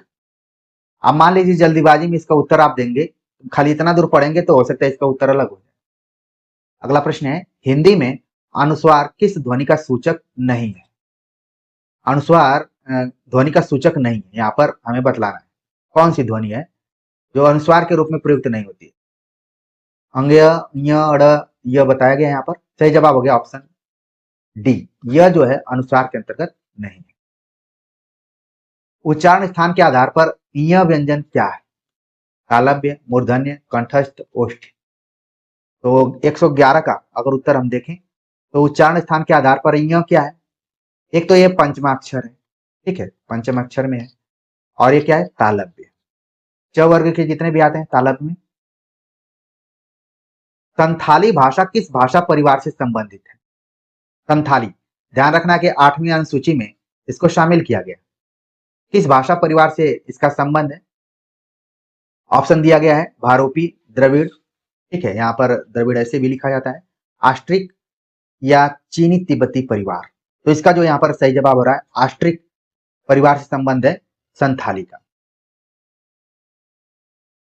अब मान लीजिए जल्दीबाजी में इसका उत्तर आप देंगे, खाली इतना दूर पढ़ेंगे तो हो सकता है इसका उत्तर अलग हो जाए। अगला प्रश्न है, हिंदी में अनुस्वार किस ध्वनि का सूचक नहीं है? अनुस्वार ध्वनि का सूचक नहीं है, यहाँ पर हमें बतलाना है कौन सी ध्वनि है जो अनुस्वार के रूप में प्रयुक्त नहीं होती है। अंग्य, ञ, अड़, यह बताया गया यहाँ पर। सही जवाब हो गया ऑप्शन डी, यह जो है अनुस्वार के अंतर्गत नहीं है। उच्चारण स्थान के आधार पर यह व्यंजन क्या है? तालव्य, मूर्धन्य, कंठस्थ, ओष्ठ। तो 111 का अगर उत्तर हम देखें तो उच्चारण स्थान के आधार पर यह क्या है? एक तो ये पंचमाक्षर है, ठीक है, पंचम अक्षर में है, और ये क्या है? तालव्य। च वर्ग के जितने भी आते हैं तालव्य में। संथाली भाषा किस भाषा परिवार से संबंधित है? संथाली, ध्यान रखना कि 8वीं अनुसूची में इसको शामिल किया गया। किस भाषा परिवार से इसका संबंध है? ऑप्शन दिया गया है भारोपी, द्रविड़, ठीक है, यहाँ पर द्रविड़ ऐसे भी लिखा जाता है, आस्ट्रिक या चीनी तिब्बती परिवार। तो इसका जो यहाँ पर सही जवाब हो रहा है, आस्ट्रिक परिवार से संबंध है संथाली का।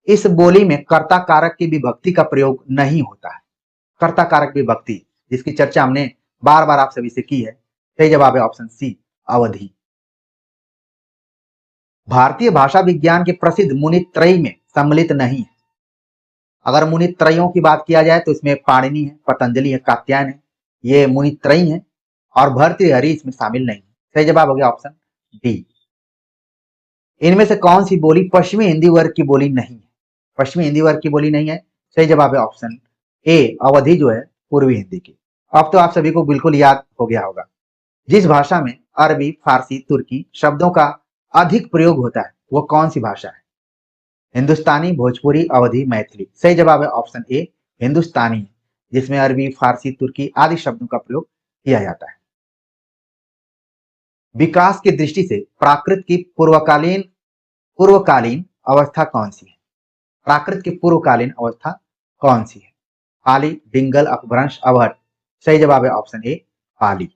इस बोली में कर्ता कारक की विभक्ति का प्रयोग नहीं होता है। कर्ता कारक विभक्ति जिसकी चर्चा हमने बार बार आप सभी से की है, सही जवाब है ऑप्शन सी, अवधि। भारतीय भाषा विज्ञान के प्रसिद्ध मुनित्रयी में सम्मिलित नहीं है। अगर मुनित्रयों की बात किया जाए तो इसमें पाणिनि है, पतंजलि है, कात्यायन है, ये मुनित्रयी है, और भर्तृहरि इसमें शामिल नहीं है। सही जवाब हो गया ऑप्शन डी। इनमें से कौन सी बोली पश्चिमी हिंदी वर्ग की बोली नहीं है? पश्चिमी हिंदी वर्ग की बोली नहीं है, सही जवाब है ऑप्शन ए, अवधि जो है पूर्वी हिंदी की। अब तो आप सभी को बिल्कुल याद हो गया होगा। जिस भाषा में अरबी, फारसी, तुर्की शब्दों का अधिक प्रयोग होता है वो कौन सी भाषा है? हिंदुस्तानी, भोजपुरी, अवधी, मैथिली। सही जवाब है ऑप्शन ए हिंदुस्तानी, जिसमें अरबी, फारसी, तुर्की आदि शब्दों का प्रयोग किया जाता है। विकास की दृष्टि से प्राकृत की पूर्वकालीन अवस्था कौन सी है? प्राकृत की पूर्वकालीन अवस्था कौन सी है? पाली, डिंगल, अपभ्रंश, अवहट। सही जवाब है ऑप्शन ए पाली।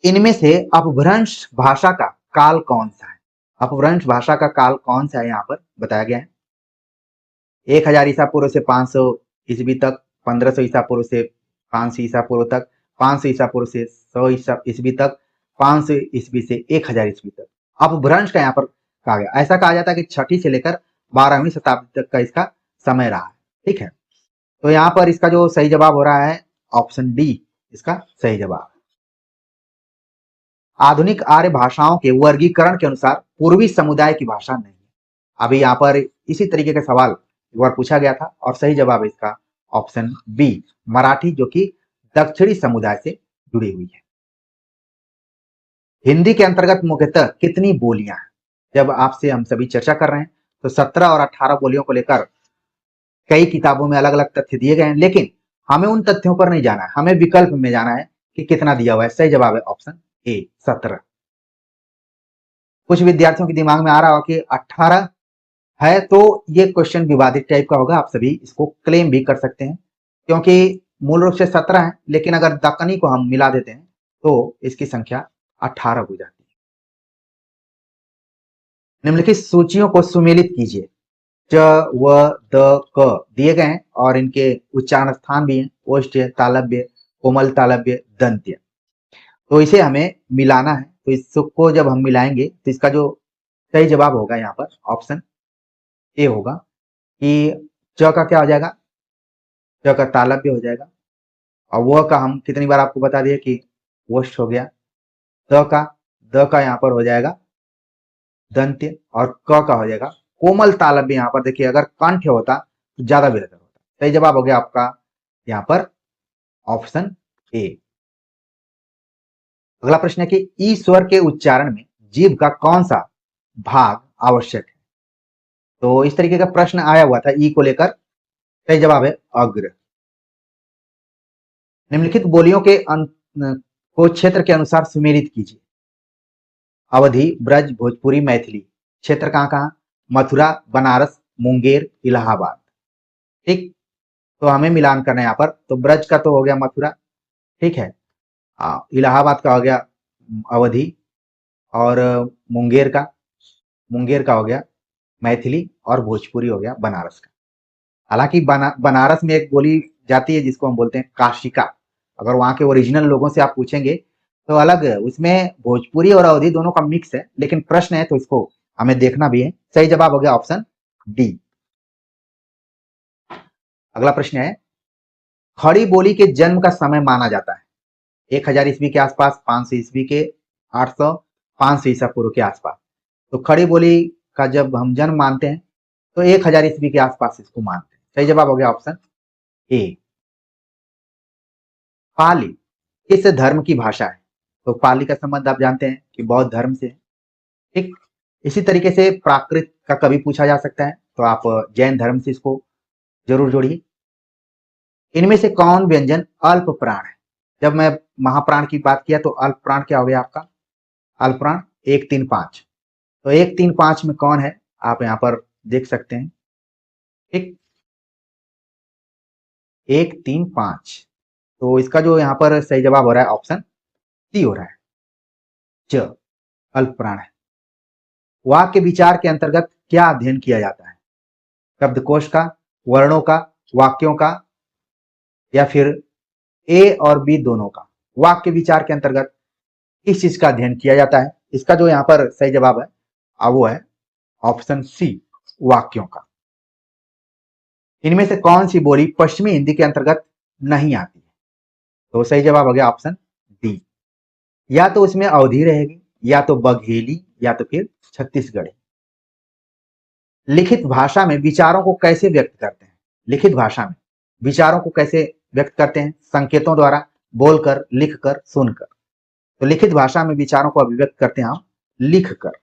इनमें से अपभ्रंश भाषा का काल कौन सा है? अपभ्रंश भाषा का काल कौन सा है यहाँ पर बताया गया है। 1000 ईसा पूर्व से 500 ईस्वी तक, 1500 ईसा पूर्व से 500 ईसा पूर्व तक, 500 ईसा पूर्व से 100 ईस्वी तक, 500 ईस्वी से 1000 ईस्वी तक। अपभ्रंश का यहाँ पर कहा गया। ऐसा कहा जाता है कि 6ठी से लेकर 12वीं शताब्दी तक का इसका समय रहा है। ठीक है, तो यहाँ पर इसका जो सही जवाब हो रहा है ऑप्शन डी इसका सही जवाब। आधुनिक आर्य भाषाओं के वर्गीकरण के अनुसार पूर्वी समुदाय की भाषा नहीं है। अभी यहाँ पर इसी तरीके का सवाल एक बार पूछा गया था और सही जवाब है इसका ऑप्शन बी मराठी, जो कि दक्षिणी समुदाय से जुड़ी हुई है। हिंदी के अंतर्गत मुख्यतः कितनी बोलियां हैं? जब आपसे हम सभी चर्चा कर रहे हैं तो 17 और 18 बोलियों को लेकर कई किताबों में अलग अलग तथ्य दिए गए हैं, लेकिन हमें उन तथ्यों पर नहीं जाना है, हमें विकल्प में जाना है कि कितना दिया हुआ है। सही जवाब है ऑप्शन ए 17। कुछ विद्यार्थियों के दिमाग में आ रहा हो कि 18 है, तो ये क्वेश्चन विवादित टाइप का होगा। आप सभी इसको क्लेम भी कर सकते हैं, क्योंकि मूल रूप से 17 है, लेकिन अगर दक्कनी को हम मिला देते हैं तो इसकी संख्या 18 हो जाती है। निम्नलिखित सूचियों को सुमेलित कीजिए। च, व, द, क दिए गए हैं और इनके उच्चारण स्थान भी हैं। ओष्ठ्य, तालव्य, कोमल तालव्य, दंत्य। तो इसे हमें मिलाना है, तो इसको जब हम मिलाएंगे तो इसका जो सही जवाब होगा यहाँ पर ऑप्शन ए होगा कि च का क्या हो जाएगा, च का तालव्य हो जाएगा, और वह का हम कितनी बार आपको बता दिए कि ओष्ठ हो गया। द का यहाँ पर हो जाएगा दंत्य, और क का हो जाएगा कोमल तालव्य। यहाँ पर देखिए अगर कंठ होता तो ज्यादा बेहतर होता। सही जवाब हो गया आपका यहाँ पर ऑप्शन ए। अगला प्रश्न है कि ई स्वर के उच्चारण में जीभ का कौन सा भाग आवश्यक है? तो इस तरीके का प्रश्न आया हुआ था ई को लेकर। सही जवाब है अग्र। निम्नलिखित बोलियों के को क्षेत्र के अनुसार सुमेलित कीजिए। अवधी, ब्रज, भोजपुरी, मैथिली। क्षेत्र कहाँ कहाँ? मथुरा, बनारस, मुंगेर, इलाहाबाद। ठीक, तो हमें मिलान करना है यहाँ पर। तो ब्रज का तो हो गया मथुरा, ठीक है, इलाहाबाद का हो गया अवधि, और मुंगेर का हो गया मैथिली, और भोजपुरी हो गया बनारस का। हालांकि बनारस में एक बोली जाती है जिसको हम बोलते हैं काशिका। अगर वहां के ओरिजिनल लोगों से आप पूछेंगे तो अलग है, उसमें भोजपुरी और अवधी दोनों का मिक्स है, लेकिन प्रश्न है तो इसको हमें देखना भी है। सही जवाब हो गया ऑप्शन डी। अगला प्रश्न है, खड़ी बोली के जन्म का समय माना जाता है 1000 ईस्वी के आसपास, 500 ईस्वी के 800, 500 ईसा पूर्व के आसपास। तो खड़ी बोली का जब हम जन्म मानते हैं तो 1000 ईस्वी के आसपास इसको मानते हैं। सही जवाब हो गया ऑप्शन ए। पाली किस धर्म की भाषा है? तो पाली का संबंध आप जानते हैं कि बौद्ध धर्म से है। ठीक, इसी तरीके से प्राकृत का कभी पूछा जा सकता है, तो आप जैन धर्म से इसको जरूर जोड़िए। इनमें से कौन व्यंजन अल्प प्राण है? जब मैं महाप्राण की बात किया तो अल्प प्राण क्या हो गया आपका? अल्प प्राण 1, 3, 5। तो 1, 3, 5 में कौन है आप यहाँ पर देख सकते हैं। ठीक, 1, 3, 5। तो इसका जो यहाँ पर सही जवाब हो रहा है ऑप्शन सी हो रहा है, च अल्प प्राण है। वाक्य विचार के अंतर्गत क्या अध्ययन किया जाता है? शब्दकोश का, वर्णों का, वाक्यों का, या फिर ए और बी दोनों का? वाक्य विचार के अंतर्गत किस चीज का अध्ययन किया जाता है? इसका जो यहाँ पर सही जवाब है वो है ऑप्शन सी वाक्यों का। इनमें से कौन सी बोली पश्चिमी हिंदी के अंतर्गत नहीं आती है? तो सही जवाब हो गया ऑप्शन डी। या तो उसमें अवधी रहेगी, या तो बघेली, या तो फिर छत्तीसगढ़ी। लिखित भाषा में विचारों को कैसे व्यक्त करते हैं? लिखित भाषा में विचारों को कैसे व्यक्त करते हैं? संकेतों द्वारा, बोलकर, लिखकर, सुनकर। तो लिखित भाषा में विचारों को अभिव्यक्त करते हैं हम लिख कर।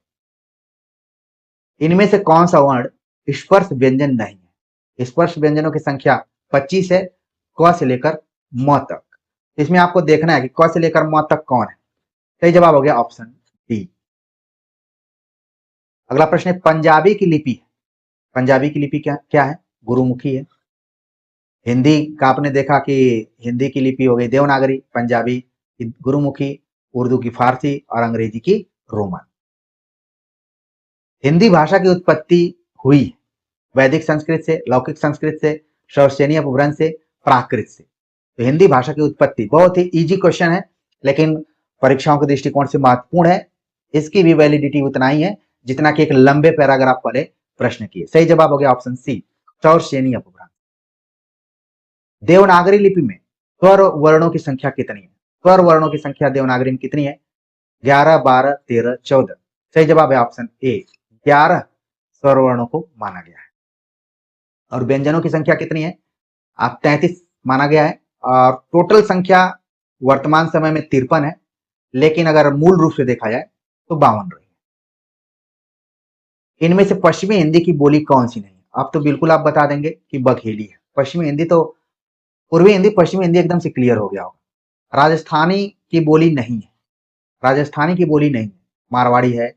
इनमें से कौन सा वर्ण स्पर्श व्यंजन नहीं है? स्पर्श व्यंजनों की संख्या 25 है, क से लेकर म तक। इसमें आपको देखना है कि क से लेकर म तक कौन है। सही जवाब हो गया ऑप्शन डी। अगला प्रश्न है पंजाबी की लिपि है। पंजाबी की लिपि क्या क्या है? गुरुमुखी है। हिंदी का आपने देखा कि हिंदी की लिपि हो गई देवनागरी, पंजाबी की गुरुमुखी, उर्दू की फारसी और अंग्रेजी की रोमन। हिंदी भाषा की उत्पत्ति हुई वैदिक संस्कृत से, लौकिक संस्कृत से, शौर्सेनी अपभ्रंश से, प्राकृत से। तो हिंदी भाषा की उत्पत्ति बहुत ही इजी क्वेश्चन है, लेकिन परीक्षाओं के दृष्टिकोण से महत्वपूर्ण है। इसकी भी वैलिडिटी उतना ही है जितना कि एक लंबे पैराग्राफ वाले प्रश्न की है। सही जवाब हो गया ऑप्शन सी, शौर्सेनी अपभ्रंश। देवनागरी लिपि में स्वर वर्णों की संख्या कितनी है? स्वर वर्णों की संख्या देवनागरी में कितनी है? 11, 12, 13, 14। सही जवाब है ऑप्शन ए, 11 स्वर वर्णों को माना गया है। और व्यंजनों की संख्या कितनी है? आप 33 माना गया है, और टोटल संख्या वर्तमान समय में 53 है, लेकिन अगर मूल रूप से देखा जाए तो 52 रही है। इनमें से पश्चिमी हिंदी की बोली कौन सी नहीं है? अब तो बिल्कुल आप बता देंगे कि बघेली है। पश्चिमी हिंदी तो पूर्वी हिंदी, पश्चिमी हिंदी एकदम से क्लियर हो गया होगा। राजस्थानी की बोली नहीं है, राजस्थानी की बोली नहीं है। मारवाड़ी है,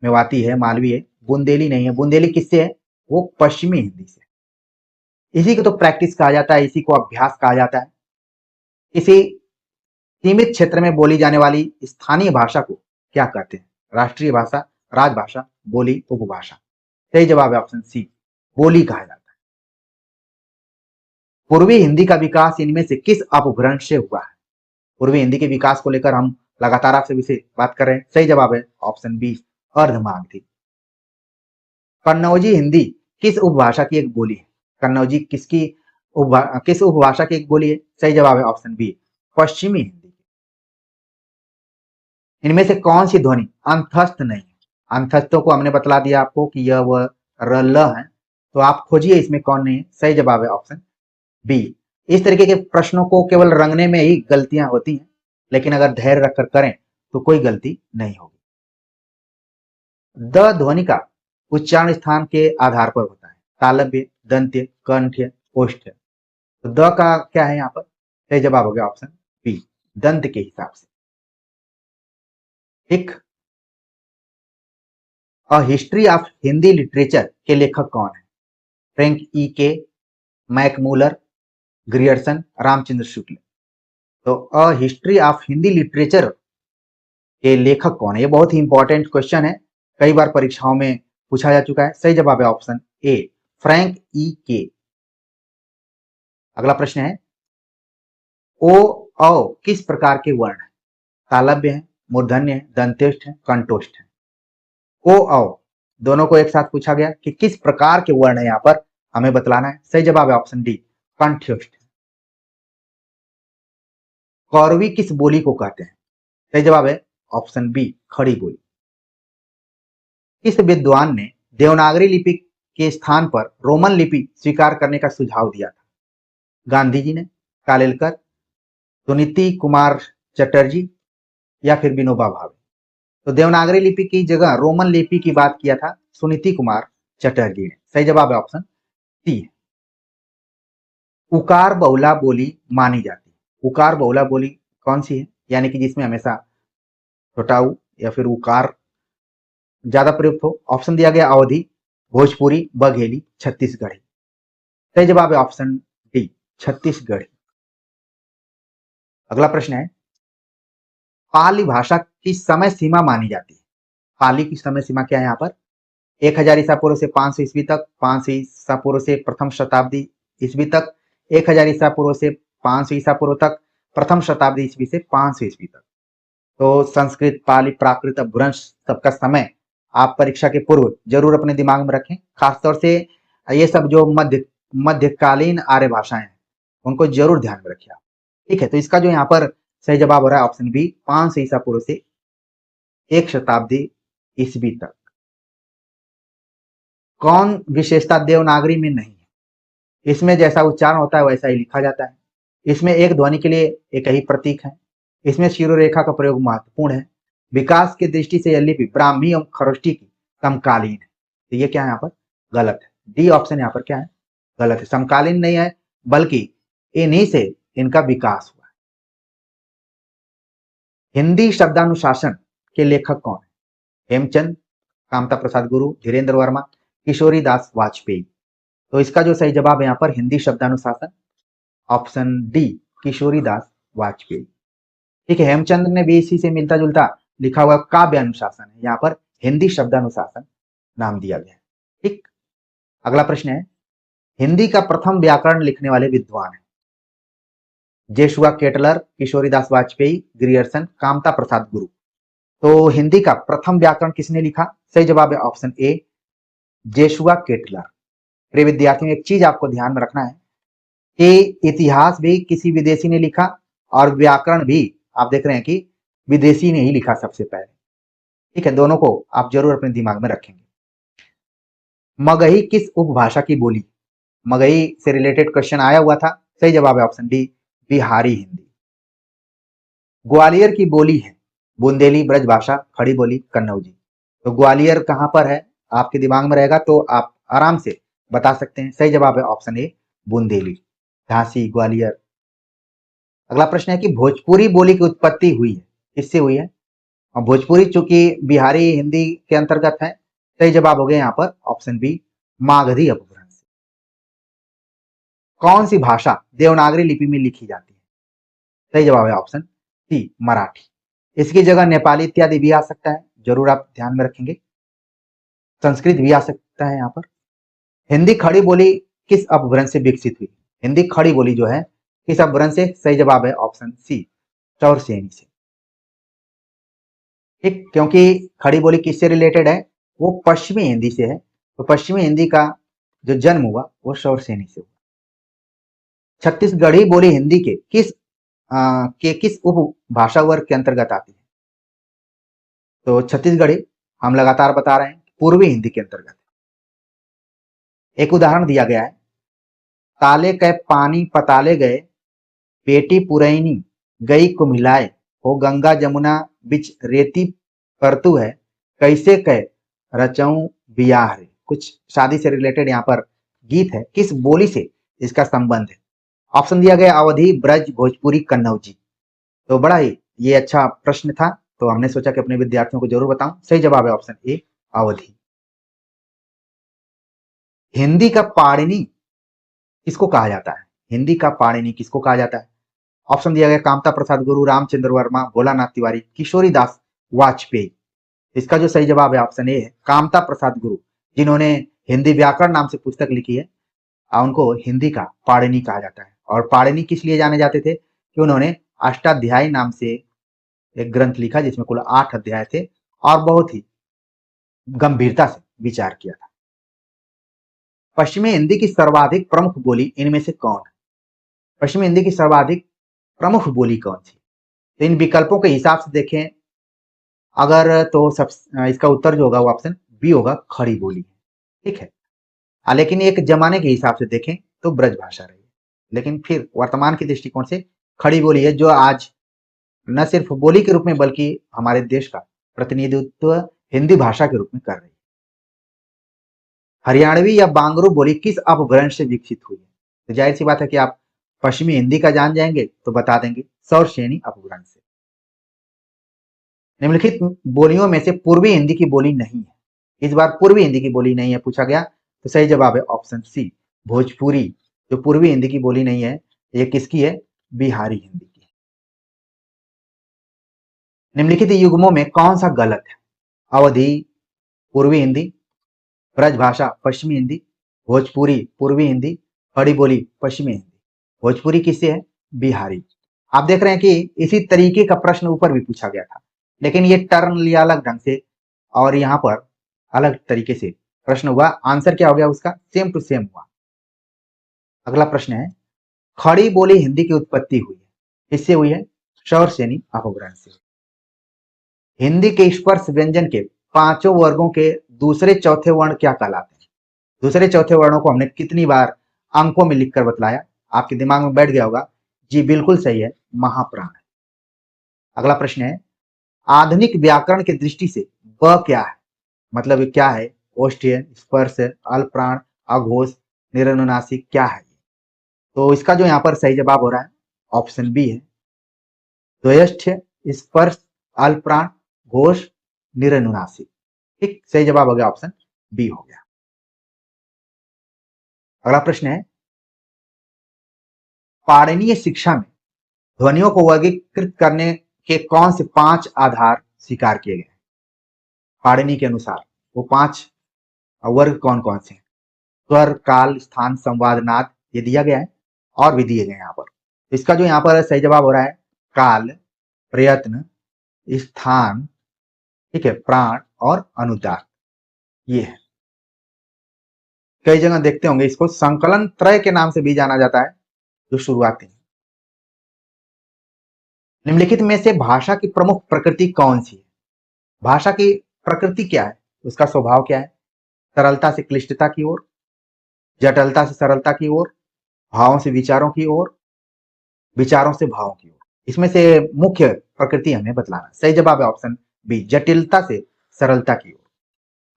मेवाती है, मालवी है, बुंदेली नहीं है। बुंदेली किससे है? वो पश्चिमी हिंदी से। इसी को तो प्रैक्टिस कहा जाता है, इसी को अभ्यास कहा जाता है। किसी सीमित क्षेत्र में बोली जाने वाली स्थानीय भाषा को क्या कहते हैं? राष्ट्रीय भाषा, राजभाषा, बोली, उपभाषा। सही जवाब है ऑप्शन सी, बोली कहा जाता है। पूर्वी हिंदी का विकास इनमें से किस अपभ्रंश से हुआ है? पूर्वी हिंदी के विकास को लेकर हम लगातार आपसे विषय बात कर रहे हैं। सही जवाब है ऑप्शन बी, अर्धमागधी। कन्नौजी हिंदी किस उपभाषा की एक बोली है? कन्नौजी किस उपभाषा की एक बोली है? सही जवाब है ऑप्शन बी, पश्चिमी हिंदी। इनमें से कौन सी ध्वनि अंतस्थ नहीं है? अंतस्थों को हमने बतला दिया आपको कि यह व र ल है, तो आप खोजिए इसमें कौन नहीं है। सही जवाब है ऑप्शन बी। इस तरीके के प्रश्नों को केवल रंगने में ही गलतियां होती हैं, लेकिन अगर धैर्य रखकर करें तो कोई गलती नहीं होगी। द ध्वनि का उच्चारण स्थान के आधार पर होता है, तालव्य, दंत्य, कंठ्य, ओष्ठ्य। तो द का क्या है यहाँ पर? सही जवाब हो गया ऑप्शन बी, दंत के हिसाब से। ठीक। A history of Hindi literature के लेखक कौन है? फ्रैंक ई के, मैकमूलर, ग्रियर्सन, रामचंद्र शुक्ल। तो a history of Hindi literature के लेखक कौन है? ये बहुत ही इंपॉर्टेंट क्वेश्चन है, कई बार परीक्षाओं में पूछा जा चुका है। सही जवाब है ऑप्शन ए, फ्रैंक ई के। अगला प्रश्न है ओ औ किस प्रकार के वर्ण है? तालव्य है, मूर्धन्य है, दंतेष्ठ है, कंठोष्ठ है। ओ औ दोनों को एक साथ पूछा गया कि किस प्रकार के वर्ण है, यहाँ पर हमें बतलाना है। सही जवाब है ऑप्शन डी, कंठ्योष्ठ। कौरवी किस बोली को कहते हैं? सही जवाब है ऑप्शन बी, खड़ी बोली। किस विद्वान ने देवनागरी लिपि के स्थान पर रोमन लिपि स्वीकार करने का सुझाव दिया था? गांधी जी ने, कालेलकर, सुनीति कुमार चटर्जी या फिर विनोबा भावे। तो देवनागरी लिपि की जगह रोमन लिपि की बात किया था सुनीति कुमार चटर्जी ने। सही जवाब है ऑप्शन सी, उकार बहुला बोली मानी जाती है। उकार बहुला बोली कौन सी है? यानी कि जिसमें हमेशा छोटा उ या फिर उकार ज्यादा प्रयुक्त हो। ऑप्शन दिया गया अवधी, भोजपुरी, बघेली, छत्तीसगढ़ी। सही जवाब है ऑप्शन डी, छत्तीसगढ़ी। अगला प्रश्न है पाली भाषा की समय सीमा मानी जाती है। पाली की समय सीमा क्या है यहाँ पर? 1000 ईसा पूर्व से 500 ईस्वी तक, 500 ईसा पूर्व से प्रथम शताब्दी ईस्वी तक, 1000 ईसा पूर्व से 500 ईसा पूर्व तक, प्रथम शताब्दी ईस्वी से 500 ईस्वी तक। तो संस्कृत, पाली, प्राकृत, अपभ्रंश सबका समय आप परीक्षा के पूर्व जरूर अपने दिमाग में रखें। खासतौर से ये सब जो मध्यकालीन आर्य भाषाएं हैं उनको जरूर ध्यान में रखिए आप। ठीक है, तो इसका जो यहाँ पर सही जवाब हो रहा है ऑप्शन बी, 500 ईसा पूर्व से 1 शताब्दी ईस्वी तक। कौन विशेषता देवनागरी में नहीं है? इसमें जैसा उच्चारण होता है वैसा ही लिखा जाता है। इसमें एक ध्वनि के लिए एक ही प्रतीक है। इसमें शिरोरेखा का प्रयोग महत्वपूर्ण है। विकास की दृष्टि से यह लिपि ब्राह्मी एवं खरोष्टी की समकालीन है। तो ये क्या है यहाँ पर गलत है। डी ऑप्शन यहाँ पर क्या है गलत है, समकालीन नहीं है बल्कि इन्हीं से इनका विकास हुआ है। हिंदी शब्दानुशासन के लेखक कौन है? हेमचंद, कामता प्रसाद गुरु, धीरेन्द्र वर्मा, किशोरी दास वाजपेयी। तो इसका जो सही जवाब है यहाँ पर हिंदी शब्दानुशासन, ऑप्शन डी किशोरी दास वाजपेयी। ठीक है, हेमचंद ने भी इसी से मिलता जुलता लिखा हुआ काव्य अनुशासन है, यहाँ पर हिंदी शब्दानुशासन नाम दिया गया है। ठीक, अगला प्रश्न है हिंदी का प्रथम व्याकरण लिखने वाले विद्वान है? जेशुआ केटलर, किशोरीदास वाजपेयी, ग्रियर्सन, कामता प्रसाद गुरु। तो हिंदी का प्रथम व्याकरण किसने लिखा? सही जवाब है ऑप्शन ए जेशुआ केटलर। प्रिय विद्यार्थियों, एक चीज आपको ध्यान में रखना है कि इतिहास भी किसी विदेशी ने लिखा और व्याकरण भी आप देख रहे हैं कि विदेशी ने ही लिखा सबसे पहले। ठीक है, दोनों को आप जरूर अपने दिमाग में रखेंगे। मगही किस उपभाषा की बोली? मगही से रिलेटेड क्वेश्चन आया हुआ था। सही जवाब है ऑप्शन डी बिहारी हिंदी। ग्वालियर की बोली है बुंदेली, ब्रजभाषा, खड़ी बोली, कन्नौजी। तो ग्वालियर कहां पर है आपके दिमाग में रहेगा तो आप आराम से बता सकते हैं। सही जवाब है ऑप्शन ए बुंदेली, झांसी, ग्वालियर। अगला प्रश्न है कि भोजपुरी बोली की उत्पत्ति हुई है किससे हुई है? और भोजपुरी चूंकि बिहारी हिंदी के अंतर्गत है, सही जवाब हो गया यहाँ पर ऑप्शन बी मागधी अपभ्रंश से। कौन सी भाषा देवनागरी लिपि में लिखी जाती है? सही जवाब है ऑप्शन सी मराठी। इसकी जगह नेपाली इत्यादि भी आ सकता है, जरूर आप ध्यान में रखेंगे। संस्कृत भी आ सकता है यहाँ पर। हिंदी खड़ी बोली किस अपभ्रंश से विकसित हुई? हिंदी खड़ी बोली जो है किस अपभ्रंश से? सही जवाब है ऑप्शन सी चौरसेनी से। ठीक, क्योंकि खड़ी बोली किससे रिलेटेड है? वो पश्चिमी हिंदी से है। तो पश्चिमी हिंदी का जो जन्म हुआ वो चौरसेनी से हुआ। छत्तीसगढ़ी बोली हिंदी के किस उपभाषा वर्ग के अंतर्गत आती है? तो छत्तीसगढ़ी हम लगातार बता रहे हैं पूर्वी हिंदी के अंतर्गत। एक उदाहरण दिया गया है, ताले कै पानी पताले गए, पेटी पुरैनी गई कुम्हिलाए, हो गंगा जमुना बिच रेती परतु है, कैसे कह रचऊं बियाह रे। कुछ शादी से रिलेटेड यहाँ पर गीत है, किस बोली से इसका संबंध है? ऑप्शन दिया गया अवधी, ब्रज, भोजपुरी, कन्नौजी। तो बड़ा ही ये अच्छा प्रश्न था, तो हमने सोचा कि अपने विद्यार्थियों को जरूर बताऊं। सही जवाब है ऑप्शन ए अवधी। हिंदी का पाणिनि किसको कहा जाता है? हिंदी का पाणिनि किसको कहा जाता है? ऑप्शन दिया गया कामता प्रसाद गुरु, रामचंद्र वर्मा, भोलानाथ तिवारी, किशोरी दास वाजपेयी। इसका जो सही जवाब है ऑप्शन ए है कामता प्रसाद गुरु, जिन्होंने हिंदी व्याकरण नाम से पुस्तक लिखी है। उनको हिंदी का पाणिनि कहा जाता है। और पाणिनि किस लिए जाने जाते थे? कि उन्होंने अष्टाध्यायी नाम से एक ग्रंथ लिखा जिसमें कुल 8 अध्याय थे और बहुत ही गंभीरता से विचार किया था। पश्चिमी हिंदी की सर्वाधिक प्रमुख बोली इनमें से कौन है? पश्चिमी हिंदी की सर्वाधिक प्रमुख बोली कौन सी? तो इन विकल्पों के हिसाब से देखें अगर तो सब इसका उत्तर जो होगा वो ऑप्शन बी होगा, खड़ी बोली। ठीक है, लेकिन एक जमाने के हिसाब से देखें तो ब्रजभाषा रही है, लेकिन फिर वर्तमान के दृष्टिकोण से खड़ी बोली है, जो आज न सिर्फ बोली के रूप में बल्कि हमारे देश का प्रतिनिधित्व हिंदी भाषा के रूप में कर रही है। हरियाणवी या बांगरू बोली किस अपभ्रंश से विकसित हुई है? तो जाहिर सी बात है कि आप पश्चिमी हिंदी का जान जाएंगे तो बता देंगे चौरसेनी अपभ्रंश से। निम्नलिखित बोलियों में से पूर्वी हिंदी की बोली नहीं है। इस बार पूर्वी हिंदी की बोली नहीं है पूछा गया, तो सही जवाब है ऑप्शन सी भोजपुरी। जो पूर्वी हिंदी की बोली नहीं है ये किसकी है? बिहारी हिंदी की। निम्नलिखित युग्मों में कौन सा गलत है? अवधी पूर्वी हिंदी, ब्रजभाषा पश्चिमी हिंदी, भोजपुरी पूर्वी हिंदी, खड़ी बोली पश्चिमी हिंदी। भोजपुरी किससे है? बिहारी। आप देख रहे हैं कि इसी तरीके का प्रश्न ऊपर भी पूछा गया था, लेकिन ये टर्न लिया अलग ढंग से और यहाँ पर अलग तरीके से प्रश्न हुआ। आंसर क्या हो गया उसका? सेम टू सेम हुआ। अगला प्रश्न है, खड़ी बोली हिंदी की उत्पत्ति हुई है किससे हुई है? चौरसेनी अपभ्रंश से। हिंदी के स्पर्श व्यंजन के पांचों वर्गों के दूसरे चौथे वर्ण क्या कहलाते हैं? दूसरे चौथे वर्णों को हमने कितनी बार अंकों में लिखकर बतलाया? आपके दिमाग में बैठ गया होगा। जी बिल्कुल सही है, महाप्राण। अगला प्रश्न है, आधुनिक व्याकरण की दृष्टि से ब क्या है? मतलब ये क्या है? ओष्ठ्य, स्पर्श, अल्पप्राण, अघोष, निरनुनासिक क्या है? तो इसका जो यहाँ पर सही जवाब हो रहा है ऑप्शन बी है, द्वयष्ठ्य, स्पर्श, अल्पप्राण, घोष, निरनुनासिक। ठीक, सही जवाब हो गया ऑप्शन बी हो गया। अगला प्रश्न है, पाणिनीय शिक्षा में ध्वनियों को वर्गीकृत करने के कौन से 5 आधार स्वीकार किए गए? पाणिनि के अनुसार वो 5 वर्ग कौन कौन से हैं? स्वर, काल, स्थान, संवाद, नाद, ये दिया गया है और भी दिए गए यहाँ पर। तो इसका जो यहाँ पर सही जवाब हो रहा है काल, प्रयत्न, स्थान, ठीक है, प्राण और अनुदार, ये है। कई जगह देखते होंगे इसको संकलन त्रय के नाम से भी जाना जाता है, जो शुरुआती है। निम्नलिखित में से भाषा की प्रमुख प्रकृति कौन सी है? भाषा की प्रकृति क्या है? उसका स्वभाव क्या है? सरलता से क्लिष्टता की ओर, जटिलता से सरलता की ओर, भावों से विचारों की ओर, विचारों से भावों की ओर। इसमें से मुख्य प्रकृति हमें बतलाना। सही जवाब है ऑप्शन बी, जटिलता से सरलता की ओर।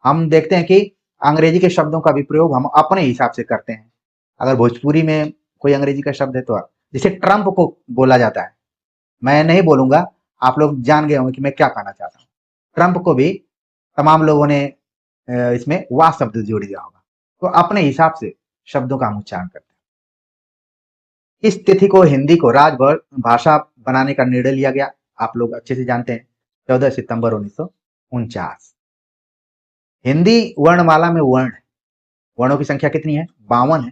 हम देखते हैं कि अंग्रेजी के शब्दों का भी प्रयोग हम अपने हिसाब से करते हैं। अगर भोजपुरी में कोई अंग्रेजी का शब्द है तो जैसे ट्रंप को बोला जाता है, मैं नहीं बोलूंगा, आप लोग जान गए होंगे कि मैं क्या कहना चाहता हूँ। ट्रंप को भी तमाम लोगों ने इसमें वाह शब्द जोड़ दिया होगा। तो अपने हिसाब से शब्दों का हम उच्चारण करते हैं। इस तिथि को हिंदी को राजभाषा बनाने का निर्णय लिया गया, आप लोग अच्छे से जानते हैं, 14 सितंबर 1949। हिंदी वर्णमाला में वर्णों की संख्या कितनी है? 52 है।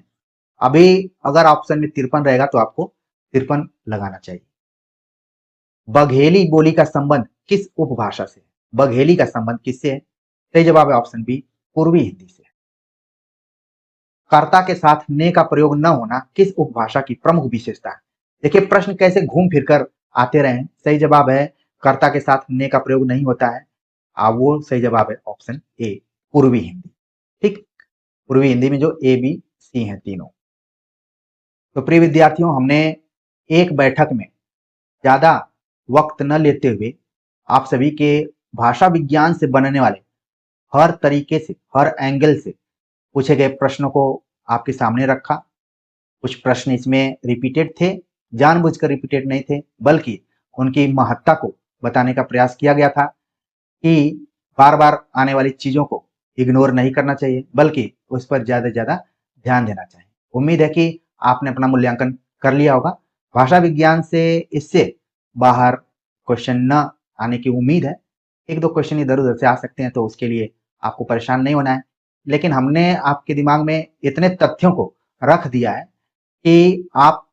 अभी अगर ऑप्शन में 53 रहेगा तो आपको 53 लगाना चाहिए। बघेली बोली का संबंध किस उपभाषा से? बघेली का संबंध किससे है? सही जवाब है ऑप्शन बी, पूर्वी हिंदी से। कर्ता के साथ ने का प्रयोग न होना किस उपभाषा की प्रमुख विशेषता है? देखिए प्रश्न कैसे घूम फिर कर आते रहे। सही जवाब है कर्ता के साथ ने का प्रयोग नहीं होता है। वो सही जवाब है ऑप्शन ए, पूर्वी हिंदी। ठीक, पूर्वी हिंदी में जो ए बी सी हैं तीनों। तो प्रिय विद्यार्थियों, हमने एक बैठक में ज्यादा वक्त न लेते हुए आप सभी के भाषा विज्ञान से बनने वाले हर तरीके से, हर एंगल से पूछे गए प्रश्नों को आपके सामने रखा। कुछ प्रश्न इसमें रिपीटेड थे, जानबूझकर रिपीटेड नहीं थे, बल्कि उनकी महत्ता को बताने का प्रयास किया गया था कि बार बार आने वाली चीजों को इग्नोर नहीं करना चाहिए, बल्कि उस पर ज्यादा से ज्यादा ध्यान देना चाहिए। उम्मीद है कि आपने अपना मूल्यांकन कर लिया होगा। भाषा विज्ञान से इससे बाहर क्वेश्चन न आने की उम्मीद है। एक दो क्वेश्चन इधर उधर से आ सकते हैं, तो उसके लिए आपको परेशान नहीं होना है। लेकिन हमने आपके दिमाग में इतने तथ्यों को रख दिया है कि आप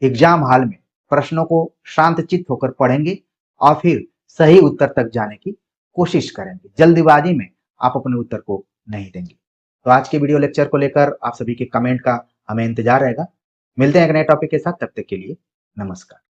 एग्जाम हॉल में प्रश्नों को शांतचित्त होकर पढ़ेंगे और फिर सही उत्तर तक जाने की कोशिश करेंगे। जल्दबाजी में आप अपने उत्तर को नहीं देंगे। तो आज के वीडियो लेक्चर को लेकर आप सभी के कमेंट का हमें इंतजार रहेगा। मिलते हैं एक नए टॉपिक के साथ, तब तक के लिए नमस्कार।